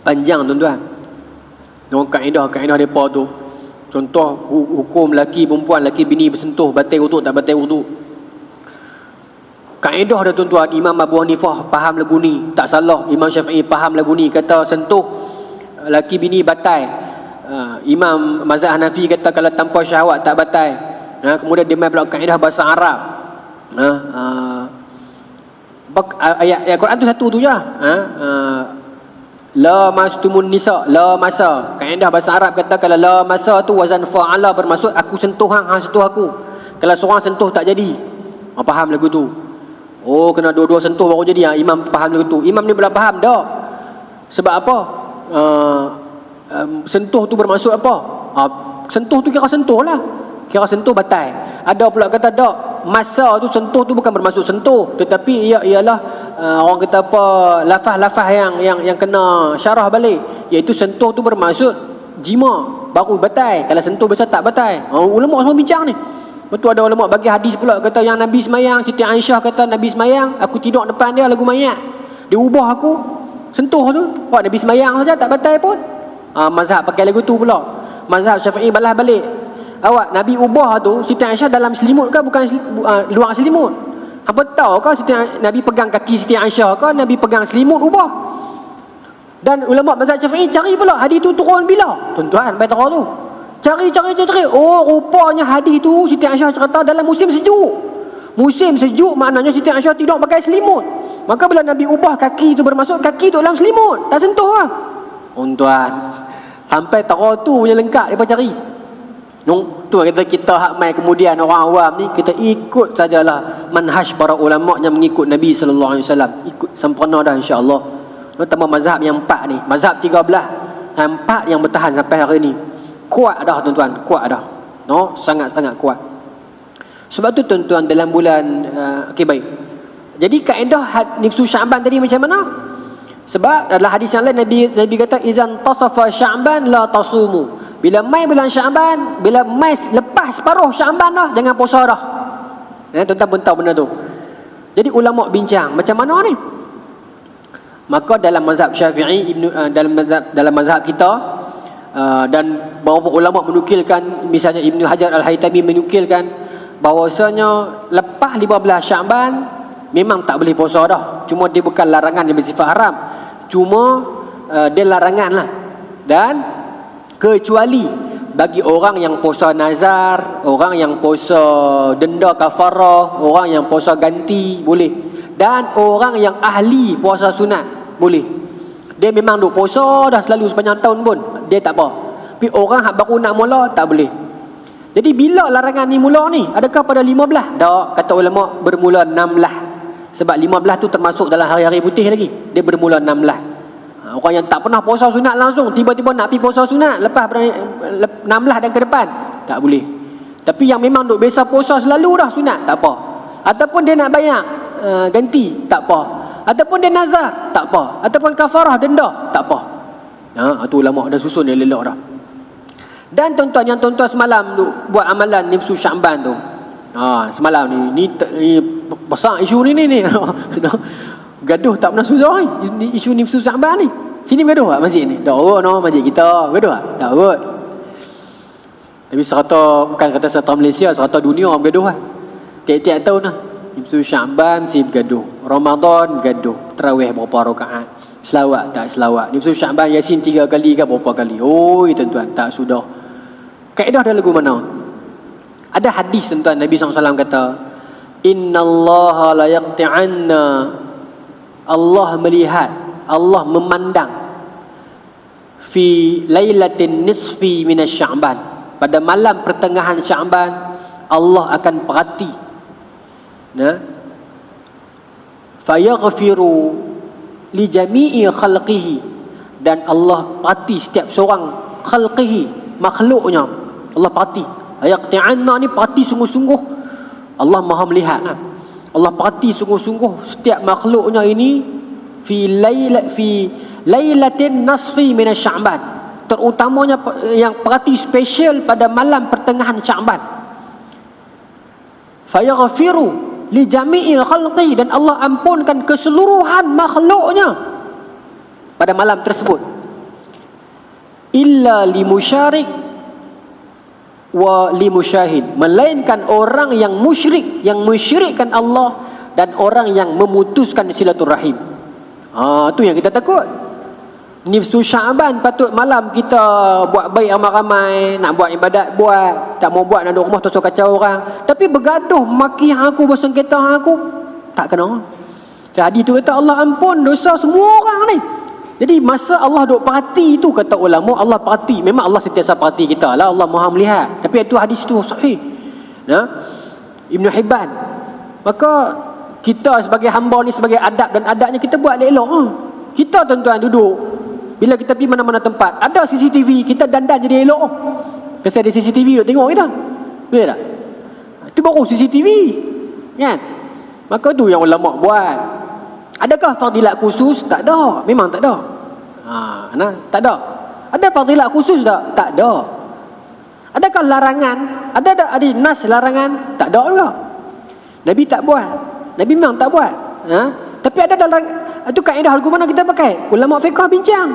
Speaker 2: Panjang tuan-tuan. Dengan kaedah depa tu. Contoh hukum laki perempuan, laki bini bersentuh, batal wuduk tak batal wuduk. Kaedah dia tuan-tuan, Imam Abu Hanifah faham lagu ni, tak salah. Imam Syafi'i faham lagu ni, kata sentuh laki bini batal. Imam mazhab Hanafi kata kalau tanpa syahwat tak batal. Kemudian dia main pula kaedah bahasa Arab. Ayat Quran tu satu tu je. La mastumun nisa, la masa. Kaedah bahasa Arab kata kalau la masa tu wazan fa'ala, bermaksud aku sentuh hang sentuh aku. Kalau seorang sentuh tak jadi. Faham lagu tu. Kena dua-dua sentuh baru jadi. Imam faham lagu tu. Imam ni belum faham dah. Sebab apa? Sentuh tu bermaksud apa? Sentuh tu kira sentuh lah, kira sentuh batal. Ada pula kata tak, masa tu sentuh tu bukan bermaksud sentuh, tetapi ialah orang kata apa, lafaz-lafaz yang kena syarah balik, iaitu sentuh tu bermaksud jima baru batal. Kalau sentuh biasa tak batal. Ulama semua bincang ni. Betul, ada ulama bagi hadis pula kata yang Nabi semayang, Siti Aisyah kata Nabi semayang, aku tidur depan dia lagu mayat, dia ubah aku sentuh tu. Nabi semayang saja tak batal pun. Mazhab pakai lagu tu pula. Mazhab Syafi'i balas balik. Awak Nabi ubah tu Siti Aisyah dalam selimut ke bukan luar selimut? Apa tahu ke Nabi pegang kaki Siti Aisyah ke Nabi pegang selimut ubah? Dan ulama mazhab Syafi'i cari pula hadis tu turun bila? Tuan-tuan, baik tahu tu. Cari. Oh, rupanya hadis tu Siti Aisyah cerita dalam musim sejuk. Musim sejuk maknanya Siti Aisyah tidur pakai selimut. Maka bila Nabi ubah kaki tu bermaksud kaki tu dalam selimut, tak sentuh lah. Tuan, sampai tahu tu punya lengkap depa cari. Tu kita hak mai kemudian orang awam ni kita ikut sajalah manhaj para ulama yang mengikut Nabi sallallahu alaihi wasallam. Ikut sempurna dah insya-Allah. Terutama mazhab yang 4 ni, mazhab 13. 4 yang bertahan sampai hari ni. Kuat dah tuan-tuan, kuat dah. Sangat-sangat kuat. Sebab tu tuan-tuan dalam bulan okey baik. Jadi kaedah nifsu Sya'ban tadi macam mana? Sebab dalam hadis yang lain Nabi kata izan tasafa Sya'ban la tasumu. Bila mai bulan Sya'ban, bila mai lepas separuh Sya'ban dah, jangan puasa dah. Tuan-tuan pun tahu benda tu. Jadi ulama bincang macam mana ni? Maka dalam mazhab Syafi'i, dalam mazhab kita, dan beberapa ulama menukilkan, misalnya Ibnu Hajar Al-Haytami menukilkan bahawasanya lepas 15 Sya'ban memang tak boleh puasa dah. Cuma dia bukan larangan yang bersifat haram, cuma dia larangan lah. Dan kecuali bagi orang yang puasa nazar, orang yang puasa denda kafarah, orang yang puasa ganti boleh, dan orang yang ahli puasa sunat boleh. Dia memang duk puasa dah selalu sepanjang tahun pun dia tak apa. Tapi orang hak baru nak mula tak boleh. Jadi bila larangan ni mula ni? Adakah pada 15? Tak, kata ulama bermula 16. Sebab 15 tu termasuk dalam hari-hari putih lagi. Dia bermula 16. Orang yang tak pernah puasa sunat langsung tiba-tiba nak pergi puasa sunat lepas 16 dan ke depan tak boleh. Tapi yang memang duk biasa puasa selalu dah sunat tak apa. Ataupun dia nak bayar ganti tak apa. Ataupun dia nazar tak apa. Ataupun kafarah denda tak apa. Tu ulama dah susun dia lelak dah. Dan tuan-tuan yang tuan-tuan semalam tu buat amalan nifsu Sya'ban tu. Semalam ni besar isu ni. Gaduh tak pernah susah ni isu nifsu Sya'ban ni. Sini bergaduh tak masjid ni? Tak urut masjid kita. Bergaduh tak? Tak urut. Tapi serata, bukan kata serata Malaysia, serata dunia bergaduh lah. Tiap-tiap tahun lah. Nifsu Sya'ban mesti bergaduh. Ramadan bergaduh. Tarawih berapa rakaat. Selawat tak selawat. Nifsu Sya'ban Yasin 3 kali ke berapa kali. Tuan-tuan, tak sudah. Kaedah dia lagu mana? Ada hadis tuan-tuan, Nabi SAW kata, innallaha la yaqti'anna, Allah melihat, Allah memandang, fi lailatin nisfi minas Sya'ban, pada malam pertengahan Sya'ban Allah akan perhati, fayaghfiru li jami'i khalqihi, dan Allah perhati setiap seorang khalqihi, makhluknya Allah perhati. Yaqti'anna ni perhati sungguh-sungguh. Allah Maha melihat lah. Allah perhati sungguh-sungguh setiap makhluknya ini fi lailatin nasfi min Sya'ban, terutamanya yang perhati spesial pada malam pertengahan Sya'ban. Fayaghfiru li jami'il khalqi, dan Allah ampunkan keseluruhan makhluknya pada malam tersebut. Illa li musyarik wa li musyahid, melainkan orang yang musyrik, yang mensyirikkan Allah, dan orang yang memutuskan silaturahim. Tu yang kita takut. Nifsu Sya'ban patut malam kita buat baik ramai-ramai, nak buat ibadat buat, tak mau buat nak duduk rumah tosok kacau orang. Tapi bergaduh maki aku, bersengketa aku, tak kena. Jadi tu kata Allah ampun dosa semua orang ni. Jadi masa Allah duk perhati tu, kata ulama, Allah perhati. Memang Allah sentiasa perhati kita lah, Allah Maha melihat. Tapi itu hadis tu sahih. Ibn Hibban. Maka kita sebagai hamba ni, sebagai adab dan adabnya, kita buat elok. Kita tuan-tuan duduk, bila kita pergi mana-mana tempat, ada CCTV, kita dandan jadi elok. Pasal ada CCTV, tengok kita. Boleh tak? Itu baru CCTV. Kan? Maka tu yang ulama buat. Adakah fadilat khusus? Tak ada. Memang tak ada. Tak ada. Ada fadilat khusus tak? Tak ada. Adakah larangan? Ada nas larangan? Tak ada juga. Nabi tak buat. Nabi memang tak buat. Tapi ada dalam itu kaedah hukum mana kita pakai? Ulama fiqh bincang.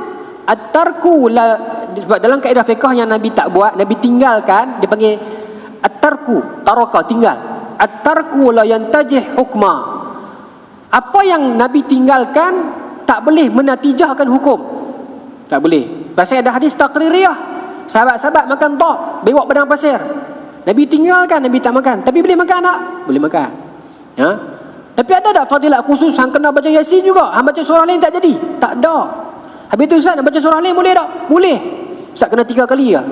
Speaker 2: At-tarku sebab dalam kaedah fiqh yang Nabi tak buat, Nabi tinggalkan, dia panggil at-tarku, taraka, tinggal. At-tarku la yantajih hukma. Apa yang Nabi tinggalkan tak boleh menatijahkan hukum. Tak boleh. Pasal ada hadis taqririyah. Sahabat-sahabat makan tok, bewak padang pasir. Nabi tinggalkan, Nabi tak makan. Tapi boleh makan tak? Boleh makan. Tapi ada tak fadilat khusus hang kena baca Yasin juga? Hang baca surah lain tak jadi? Tak ada. Habis tu Ustaz nak baca surah lain boleh tak? Boleh. Ustaz kena 3 kali lah.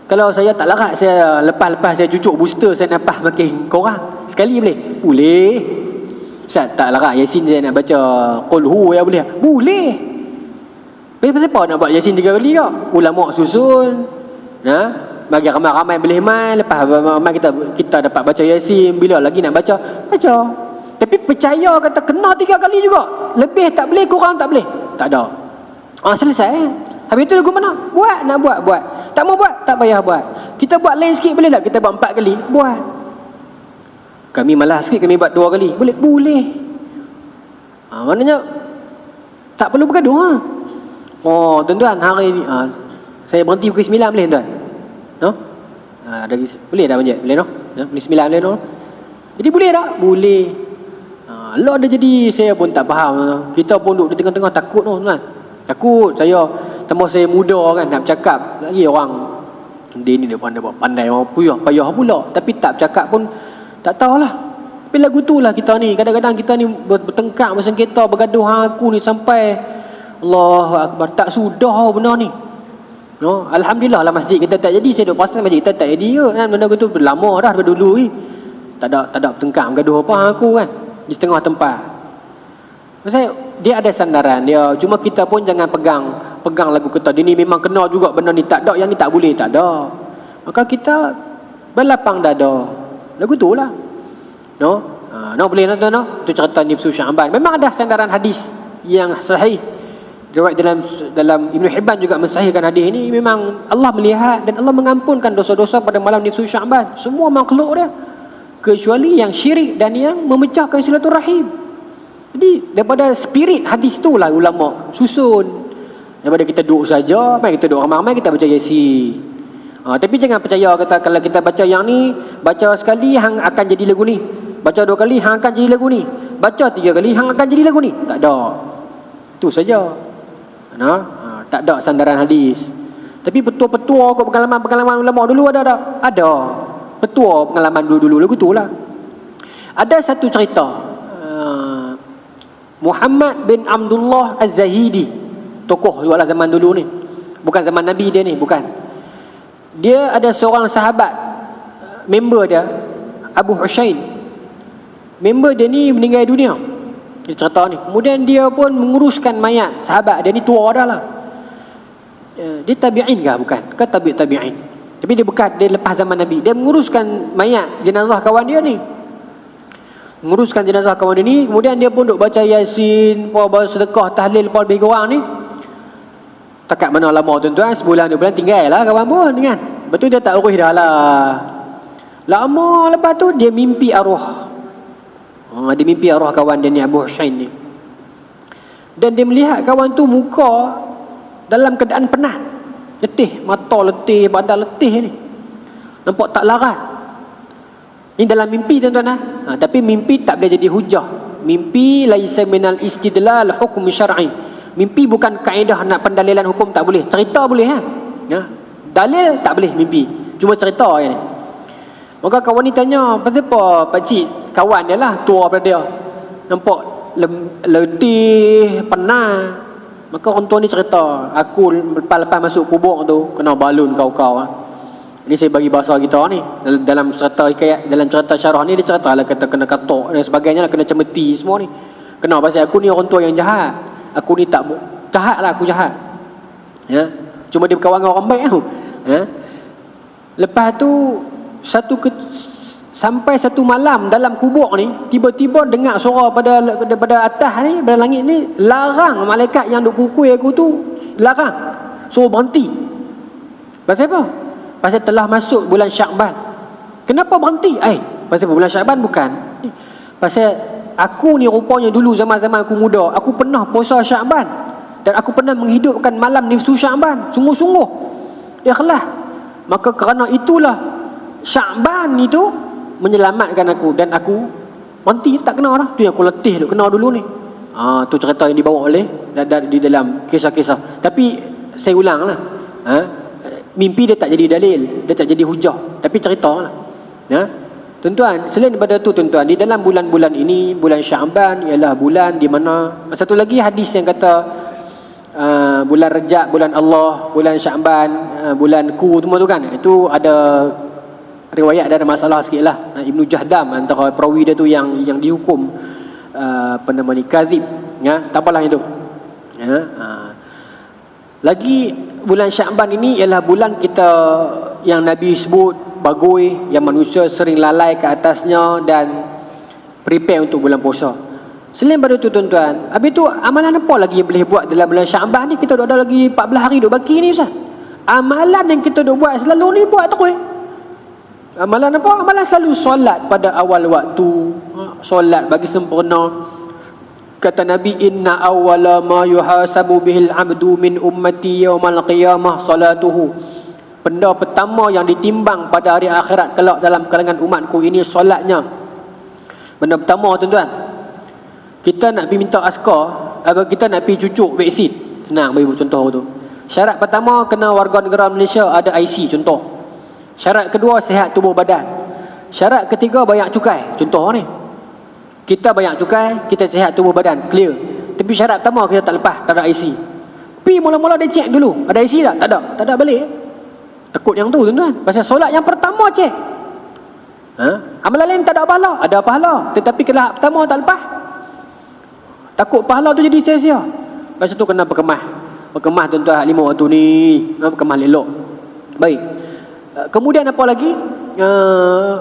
Speaker 2: Kalau saya tak larat, saya lepas-lepas saya cucuk booster, saya nafas makin korang. Sekali boleh? Boleh. Ustaz tak larat Yasin, saya nak baca Qul Hu ya boleh? Boleh. Kenapa nak buat Yasin 3 kali tak? Ulama susun. Bagi ramai-ramai boleh main. Lepas ramai kita dapat baca Yasin. Bila lagi nak baca? Baca. Tapi percaya kata kena 3 kali juga. Lebih tak boleh, kurang tak boleh. Tak ada. Selesai. Habis tu lagu mana? Buat, nak buat. Tak mau buat, tak payah buat. Kita buat lain sikit boleh tak? Kita buat 4 kali. Buat. Kami malas sikit, kami buat 2 kali. Boleh? Boleh. Maknanya tak perlu bergaduh. Tuan-tuan, hari ni saya berhenti pukul 9 boleh tuan? Boleh dah banyak? Boleh no? Boleh 9 boleh no? Jadi boleh tak? Boleh. Allah dah jadi saya pun tak faham. Kita pun duduk di tengah-tengah takut tuan. Takut saya, tambah saya muda kan, nak bercakap lagi orang dia ni dia pandai orang payah pula, tapi tak bercakap pun tak tahulah. Tapi lagu tu lah kita ni, kadang-kadang kita ni bertengkar bersengketa, bergaduh aku ni sampai Allahu Akbar, tak sudah benda ni. Alhamdulillah lah masjid kita tak jadi. Saya duk perasan masjid kita tak jadi ke kan, benda tu berlama dah daripada dulu ni. Tak ada bertengkar bergaduh apa aku kan di setengah tempat. Maksudnya dia ada sandaran dia. Cuma kita pun jangan pegang lagu kita. Dia ni memang kena juga benda ni. Tak ada, yang ni tak boleh. Tak ada. Maka kita berlapang dada. Lagu tu lah. Boleh no? Itu cerita Nifsu Sya'ban. Memang ada sandaran hadis yang sahih. Riwayat dalam Ibn Hibban juga mensahihkan hadis ini. Memang Allah melihat dan Allah mengampunkan dosa-dosa pada malam Nifsu Sya'ban. Semua makhluk dia. Kecuali yang syirik dan yang memecahkan silaturahim. Jadi daripada spirit hadis tu lah ulama susun. Daripada kita duduk saja, mari kita duduk ramai-ramai kita baca Yasin. Tapi jangan percaya kata kalau kita baca yang ni, baca sekali hang akan jadi lagu ni. Baca 2 kali hang akan jadi lagu ni. Baca 3 kali hang akan jadi lagu ni. Tak ada. Itu saja. Tak ada sandaran hadis. Tapi petua-petua kot pengalaman-pengalaman ulama dulu ada tak? Ada. Petua pengalaman dulu-dulu lagu tu lah. Ada satu cerita. Muhammad bin Abdullah Az-Zahidi, tokoh jualan zaman dulu ni. Bukan zaman Nabi dia ni, bukan. Dia ada seorang sahabat, member dia, Abu Hushain. Member dia ni meninggal dunia. Dia cerita ni. Kemudian dia pun menguruskan mayat sahabat dia ni, tua dah lah. Dia tabi'in ke bukan? Ke tabi'in. Tapi dia bukan, dia lepas zaman Nabi. Dia menguruskan mayat jenazah kawan dia ni. Menguruskan jenazah kawan dia ni. Kemudian dia pun duk baca Yasin, bawa sedekah, tahlil, lebih kurang ni. Takat mana lama tuan-tuan, sebulan 2 bulan tinggal lah kawan pun kan. Betul dia tak urus dah lah. Lama lepas tu dia mimpi arwah. Dia mimpi arwah kawan dia ni, Abu Hushain ni. Dan dia melihat kawan tu muka dalam keadaan penat, letih, mata letih, badan letih ni. Nampak tak larat. Ini dalam mimpi tuan-tuan. Tapi mimpi tak boleh jadi hujah. Mimpi laisa minal istidlal hukum syar'i. Mimpi bukan kaedah nak pendalilan hukum, tak boleh. Cerita boleh dalil tak boleh mimpi. Cuma cerita ni. Maka kawan ni tanya, "Kenapa pakcik kawan dia lah tua pada dia? Nampak letih, penat." Maka orang tua ni cerita, "Aku lepas masuk kubur tu kena balun kau-kau." Ini saya bagi bahasa kita ni. Dalam cerita hikayat, dalam cerita syarah ni dia cerita lah kata kena katok dan sebagainya lah, kena cemeti semua ni. Kenapa pasal aku ni orang tua yang jahat. Aku ni tak jahat lah, aku jahat. Ya. Cuma dia berkawan dengan orang baik tau. Ya. Lepas tu sampai satu malam dalam kubur ni, tiba-tiba dengar suara pada atas ni, pada langit ni, larang malaikat yang duk pukul aku tu, larang suruh berhenti. Pasal apa? Pasal telah masuk bulan Syakban. Kenapa berhenti? Pasal apa? Bulan Syakban bukan. Pasal aku ni rupanya dulu zaman-zaman aku muda, aku pernah puasa Syakban dan aku pernah menghidupkan malam nifsu Syakban sungguh-sungguh, ikhlas. Maka kerana itulah Syakban itu menyelamatkan aku, dan aku berhenti, tak kena lah. Tu yang aku letih duk kena dulu ni. Tu cerita yang dibawa oleh di dalam kisah-kisah. Tapi saya ulang lah, mimpi dia tak jadi dalil, dia tak jadi hujah, tapi cerita lah. Tuan-tuan, selain daripada tu tuan-tuan, di dalam bulan-bulan ini, bulan Sya'ban ialah bulan di mana, satu lagi hadis yang kata bulan Rejab, bulan Allah, bulan Sya'ban, bulan Ku, semua tu kan, itu ada riwayat, ada masalah sikit lah. Ibnu Jahdam antara perawi dia tu yang dihukum kazib, ya, tak apalah itu. Lagi bulan Sya'ban ini ialah bulan kita yang Nabi sebut bagui, yang manusia sering lalai ke atasnya dan prepare untuk bulan puasa. Selain daripada itu tuan-tuan, habis tu amalan apa lagi yang boleh buat dalam bulan Sya'ban ni? Kita ada lagi 14 hari duk baki ni Ustaz. Amalan yang kita duk buat selalu ni buat terus. Amalan apa? Amalan selalu solat pada awal waktu, solat bagi sempurna. Kata Nabi, inna awwala ma yuhasabu bihil abdu min ummati yawmal qiyamah salatuhu. Benda pertama yang ditimbang pada hari akhirat kelak dalam kalangan umatku ini solatnya. Benda pertama tuan-tuan, kita nak pergi minta askar, kita nak pergi cucuk vaksin, senang bagi contoh tu. Syarat pertama, kena warga negara Malaysia, ada IC contoh. Syarat kedua, sihat tubuh badan. Syarat ketiga, banyak cukai. Contoh ni, kita banyak cukai, kita sihat tubuh badan, clear. Tapi syarat pertama kita tak lepas, tak ada IC. Pergi mula-mula dia cek dulu, ada IC tak? Tak ada balik. Takut yang tu tuan-tuan. Pasal solat yang pertama cek. Amalan lain tak ada pahala, ada pahala, tetapi kalau pertama tak lepas, takut pahala tu jadi sia-sia. Pasal tu kena berkemah tuan-tuan, 5 waktu ni, berkemah elok. Baik. Kemudian apa lagi?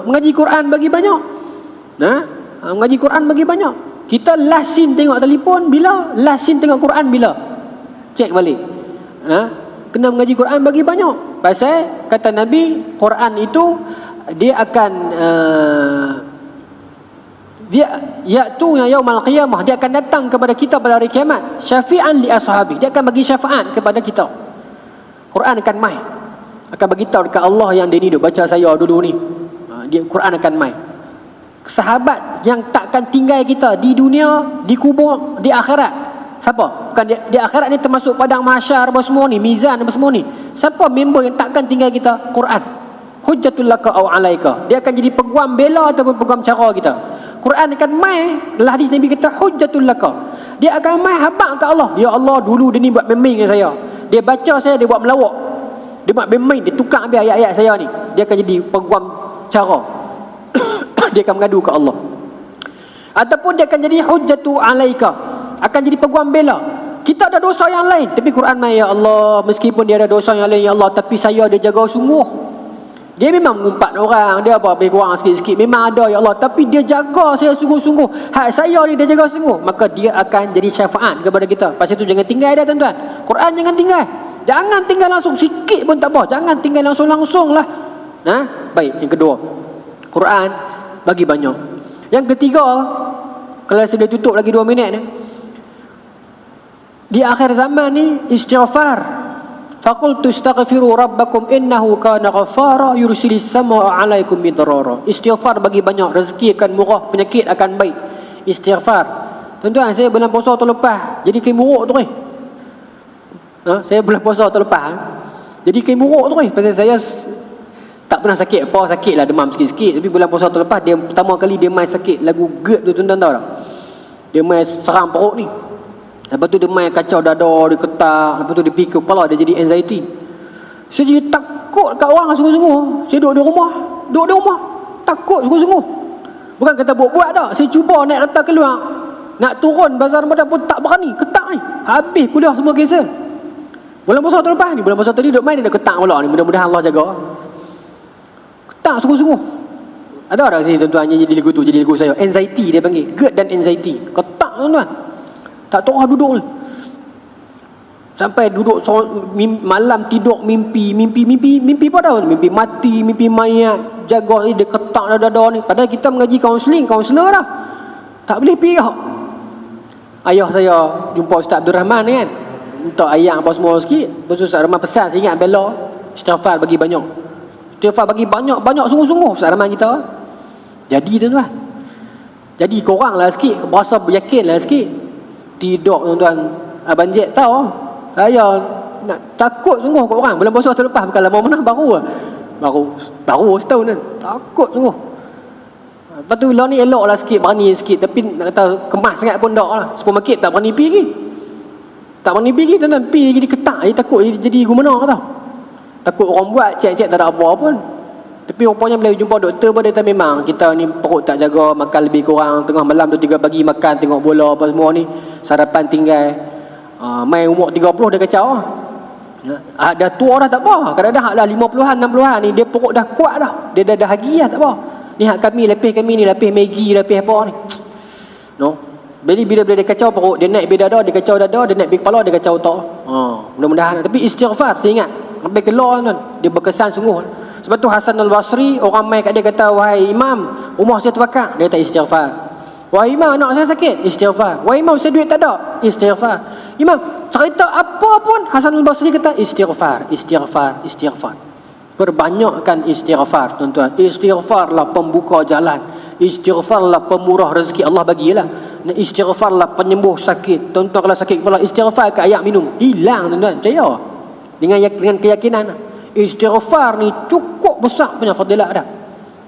Speaker 2: Mengaji Quran bagi banyak. Mengaji Quran bagi banyak. Kita last scene tengok telefon bila? Last scene tengok Quran bila? Cek balik. Kena mengaji Quran bagi banyak. Pasal kata Nabi, Quran itu dia akan ya'tuna yaumal qiyamah, dia akan datang kepada kita pada hari kiamat, syafi'an li ashabi, dia akan bagi syafaat kepada kita. Quran akan mai, akan bagi tahu dekat Allah yang dia ni duk baca saya dulu ni. Dia Quran akan mai. Sahabat yang takkan tinggal kita di dunia, di kubur, di akhirat. Siapa? Bukan di akhirat ni termasuk padang mahsyar apa semua ni, mizan apa semua ni. Siapa member yang takkan tinggal kita? Quran. Hujjatul laka aw alaika. Dia akan jadi peguam bela ataupun peguam cara kita. Quran akan mai, dalam hadis Nabi kata hujjatul laka. Dia akan mai habaq ke Allah. Ya Allah, dulu dia ni buat meming dengan saya. Dia baca saya, dia buat melawak. Dia buat meming, dia tukar ambil ayat-ayat saya ni. Dia akan jadi peguam cara. Dia akan mengadu ke Allah. Ataupun dia akan jadi hujjatu alaika, akan jadi peguam bela. Kita ada dosa yang lain, tapi Quran mai, ya Allah, meskipun dia ada dosa yang lain, ya Allah, tapi saya dia jaga sungguh. Dia memang mengumpat orang, dia apa, lebih kurang sikit-sikit, memang ada, ya Allah, tapi dia jaga saya sungguh-sungguh. Hak saya ni dia jaga sungguh, maka dia akan jadi syafaat kepada kita. Pasal itu jangan tinggal dia tuan-tuan. Quran jangan tinggal. Jangan tinggal langsung, sikit pun tak apa. Jangan tinggal langsung lah. Baik, yang kedua, Quran bagi banyak. Yang ketiga, kalau saya boleh tutup lagi 2 minit ni, di akhir zaman ni istighfar. Faqultu astaghfiru rabbakum innahu kana ghaffara yursilis samaa 'alaikum midrara. Istighfar bagi banyak, rezeki akan murah, penyakit akan baik. Istighfar. Tuan-tuan, saya bulan puasa tahun lepas jadi kemuruk tu saya bulan puasa tahun lepas jadi kemuruk tu pasal saya tak pernah sakit apa, sakitlah demam sikit-sikit, tapi bulan puasa tahun lepas dia pertama kali dia main sakit lagu GERD tu, tuan-tuan tahu tak? Dia main serang perut ni. Lepas tu dia main kacau dada, dia ketak. Lepas tu dia pergi ke kepala, dia jadi anxiety. Saya jadi takut kat orang sungguh-sungguh. Saya duduk di rumah takut sungguh-sungguh. Bukan kata buat-buat tak. Saya cuba naik kereta keluar, Nak turun bazar Ramadan pun tak berani, ketak ni. Habis kuliah semua cancel. Bulan puasa terlepas ni, bulan puasa tadi duk main dia nak ketak pula ni. Mudah-mudahan Allah jaga. Ketak sungguh-sungguh. Ada orang sini tuan-tuan yang jadi lagu tu, jadi lagu saya. Anxiety dia panggil. GERD dan anxiety. Ketak tuan-tuan. Tak tahu duduk ni. Sampai duduk malam tidur mimpi apa dah? Mimpi mati, mimpi mayat. Jaga ni dia ketak dada ni. Padahal kita mengaji kaunselor dah. Tak boleh pihak. Ayah saya jumpa Ustaz Abdul Rahman kan. Minta ayam apa semua sikit. Lepas tu Ustaz Rahman pesan, saya ingat bela. Istighfar bagi banyak. Istighfar bagi banyak sungguh-sungguh Ustaz Rahman kita. Jadi tuan-tuan. Jadi korang lah sikit. Berasa yakin lah sikit. Tidur tuan-tuan. Abang Jack tahu. Saya nak takut sungguh kat orang. Bulan puasa terlepas bukan lama mana baru setahun kan. Takut sungguh. Lepas tu lah ni elok lah sikit, berani sikit. Tapi nak kata kemas sangat pun tak lah. Supermarket tak berani pergi. Tak berani pergi tuan-tuan. Pergi jadi ketak. Jadi takut jadi gimana kata. Takut orang buat cek-cek tak ada apa pun. Tapi rupanya bila jumpa doktor pun dia kata memang kita ni perut tak jaga, makan lebih kurang. Tengah malam 2-3 pagi makan, tengok bola apa semua ni. Sarapan tinggal. Main umur 30 dia kacau. Dah tua dah tak apa. Kadang-kadang hak dah 50-an 60-an ni dia perut dah kuat dah. Dia dah hagi dah tak apa. Ni hak kami ni lepih Maggi, lepih apa ni. No. Jadi bila dia kacau perut, dia naik beda dah, dia kacau dada, dia naik kepala, dia kacau otak. Mudah-mudahan. Tapi istighfar saya ingat. Sampai keluar tuan. Dia berkesan sungguh. Sebab tu Hasan al-Basri orang mai kat dia kata, "Wahai imam, rumah saya terbakar." Dia kata istighfar. "Wahai imam, anak saya sakit." Istighfar. "Wahai imam, saya duit tak ada." Istighfar. "Imam, cerita apa pun," Hasan al-Basri kata istighfar. Perbanyakkan istighfar tuan-tuan. Istighfarlah pembuka jalan. Istighfarlah pemurah rezeki Allah bagilah. Istighfarlah penyembuh sakit. Tuan-tuan kalau sakit kepala istighfar ke air minum, hilang tuan-tuan. Percaya dengan keyakinan. Istighfar ni cukup besar punya fadilah dah.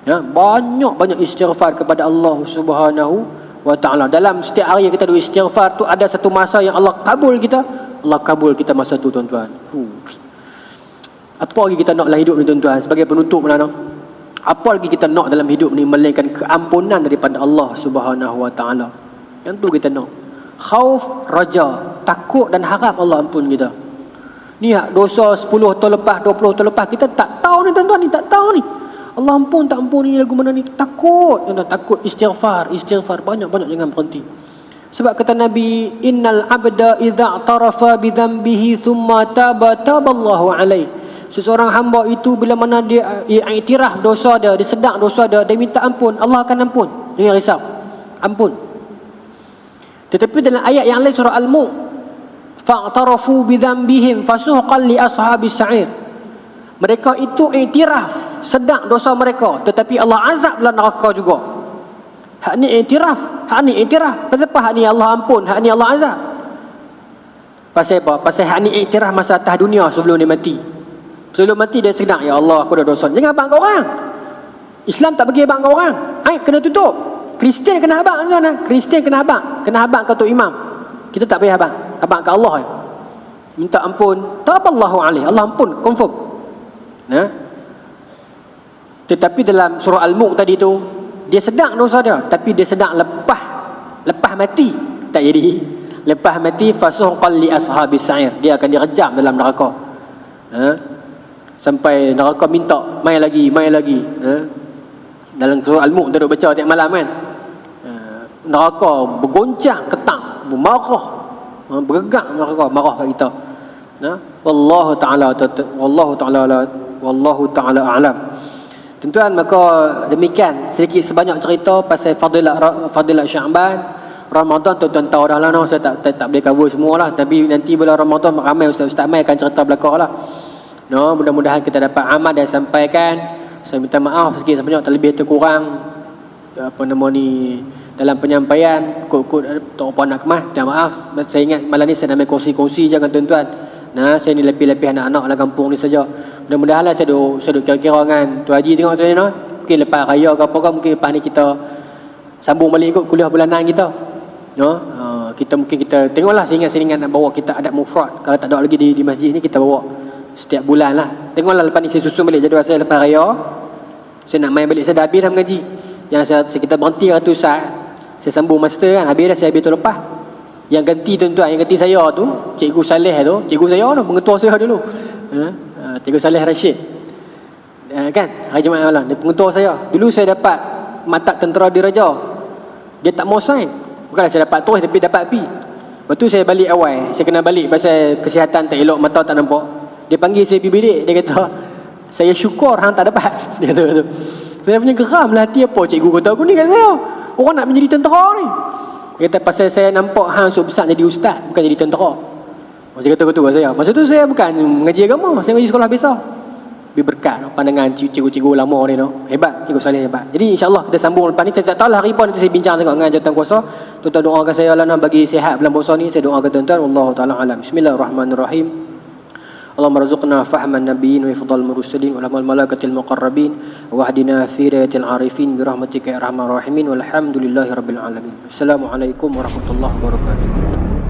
Speaker 2: Ya, banyak istighfar kepada Allah Subhanahu wa ta'ala. Dalam setiap hari kita ada istighfar tu, ada satu masa yang Allah kabul kita. Allah kabul kita masa tu tuan-tuan. Apa lagi kita nak dalam hidup ni tuan-tuan? Sebagai penutup mana? Apa lagi kita nak dalam hidup ni melainkan keampunan daripada Allah Subhanahu wa ta'ala? Yang tu kita nak. Khauf, raja, takut dan harap Allah ampun kita. Ni dosa 10 tahun lepas, 20 tahun lepas, kita tak tahu ni tuan-tuan ni, tak tahu ni. Allah ampun tak ampun ni lagu mana ni, takut tuan-tuan, takut. Istighfar banyak-banyak, jangan berhenti. Sebab kata Nabi, innal abda idza tarafa bi dhanbihi thumma taballahu alaihi. Seseorang hamba itu bila mana dia iktiraf dosa dia sedar dosa dia minta ampun, Allah akan ampun. Jangan risau. Ampun. Tetapi dalam ayat yang lain surah Al-Mulk, fa'tarafu bi dhanbihim fasuhqan li ashabis sa'ir. Mereka itu iktiraf, sedar dosa mereka, tetapi Allah azab dalam neraka juga. Hak ni iktiraf. Kenapa hak ni Allah ampun, hak ni Allah azab? Pasal apa? Pasal hak ni iktiraf masa atas dunia sebelum dia mati. Sebelum mati dia sedar, ya Allah aku dah dosa. Jangan abang kat orang. Islam tak bagi abang kat orang. Kena tutup. Kristian kena abang tuan-tuan. Kristian kena abang kat tok imam. Kita tak payah abang kat Allah. Minta ampun, taballahu alaihi. Allah ampun, confirm. Tetapi dalam surah Al-Mulk tadi tu, dia sedar dosa dia, tapi dia sedar lepas mati tak jadi. Lepas mati fasuhqan li ashabis sa'ir. Dia akan direjam dalam neraka. Sampai neraka minta mai lagi. Dalam surah Al-Mulk dia baca tiap malam kan. Neraka bergoncang, ketak, bermarah, bergerak neraka, marah kat kita. Wallahu taala a'lam. Tuan-tuan, maka demikian sedikit sebanyak cerita pasal fadilat Syaban. Ramadan tuan-tuan tahu dah lah, saya tak boleh cover semualah, tapi nanti bila Ramadan ramai Ustaz Mai akan cerita belakang lah. Mudah-mudahan kita dapat amal dan sampaikan. Saya minta maaf sikit sebanyak terlebih terkurang dalam penyampaian kod tak apa nak kemas, dan maaf. Saya ingat malam ni saya nak main kongsi-kongsi je dengan tuan-tuan. Saya ni lebih-lebih anak-anak dalam kampung ni saja. Mudah-mudahan lah saya duk kira-kira dengan Tuan Haji tengok tu mungkin lepas raya ke apa ke, mungkin lepas ni kita sambung balik ikut kuliah bulanan kita. Kita tengoklah, saya ingat nak bawa kita adab mufrad. Kalau tak ada lagi di masjid ni, kita bawa setiap bulan lah. Tengoklah lepas ni saya susun balik jadual saya lepas raya. Saya nak main balik, saya dah habis dah mengaji. Yang kita berhenti ratu saat Saya sambung master kan, habis dah saya habis tu lepas. Yang ganti tuan-tuan, yang ganti saya tu, Cikgu Saleh tu, cikgu saya tu, pengetua saya dulu. Cikgu Saleh Rashid. Kan, hari Jumaat malam, dia pengetua saya. Dulu saya dapat mata tentera diraja. Dia tak mau sign. Bukanlah saya dapat terus tapi dapat pi. Lepas tu saya balik awal. Saya kena balik pasal kesihatan tak elok, mata tak nampak. Dia panggil saya pergi bilik, dia kata, saya syukur hang tak dapat. Dia kata tu. Saya punya geram lah hati, apa cikgu kata aku ni kat saya. Orang nak menjadi tentera ni. Dia kata pasal saya nampak hang esok besar jadi ustaz, bukan jadi tentera. Dia kata gitu kat saya. Masa tu saya bukan mengaji agama, saya mengaji sekolah biasa. Lebih berkat pandangan cikgu-cikgu lama ni no. Hebat, cikgu Saleh hebat. Jadi insya-Allah kita sambung lepas ni. Saya tak tahu lah hari pun nanti saya bincang tengok dengan jawatan kuasa. Tuan-tuan doakan saya lah bagi sihat bulan puasa ni. Saya doakan tuan-tuan, wallahu taala alam. Bismillahirrahmanirrahim. Allahumma rzuqna fahman nabiyyin wa ifdal mursalin wa lamal malaikatil muqarrabin wa hdina fi riyatil arifin bi rahmatika ya arhamar rahimin walhamdulillahi rabbil alamin. Assalamualaikum warahmatullahi wabarakatuh.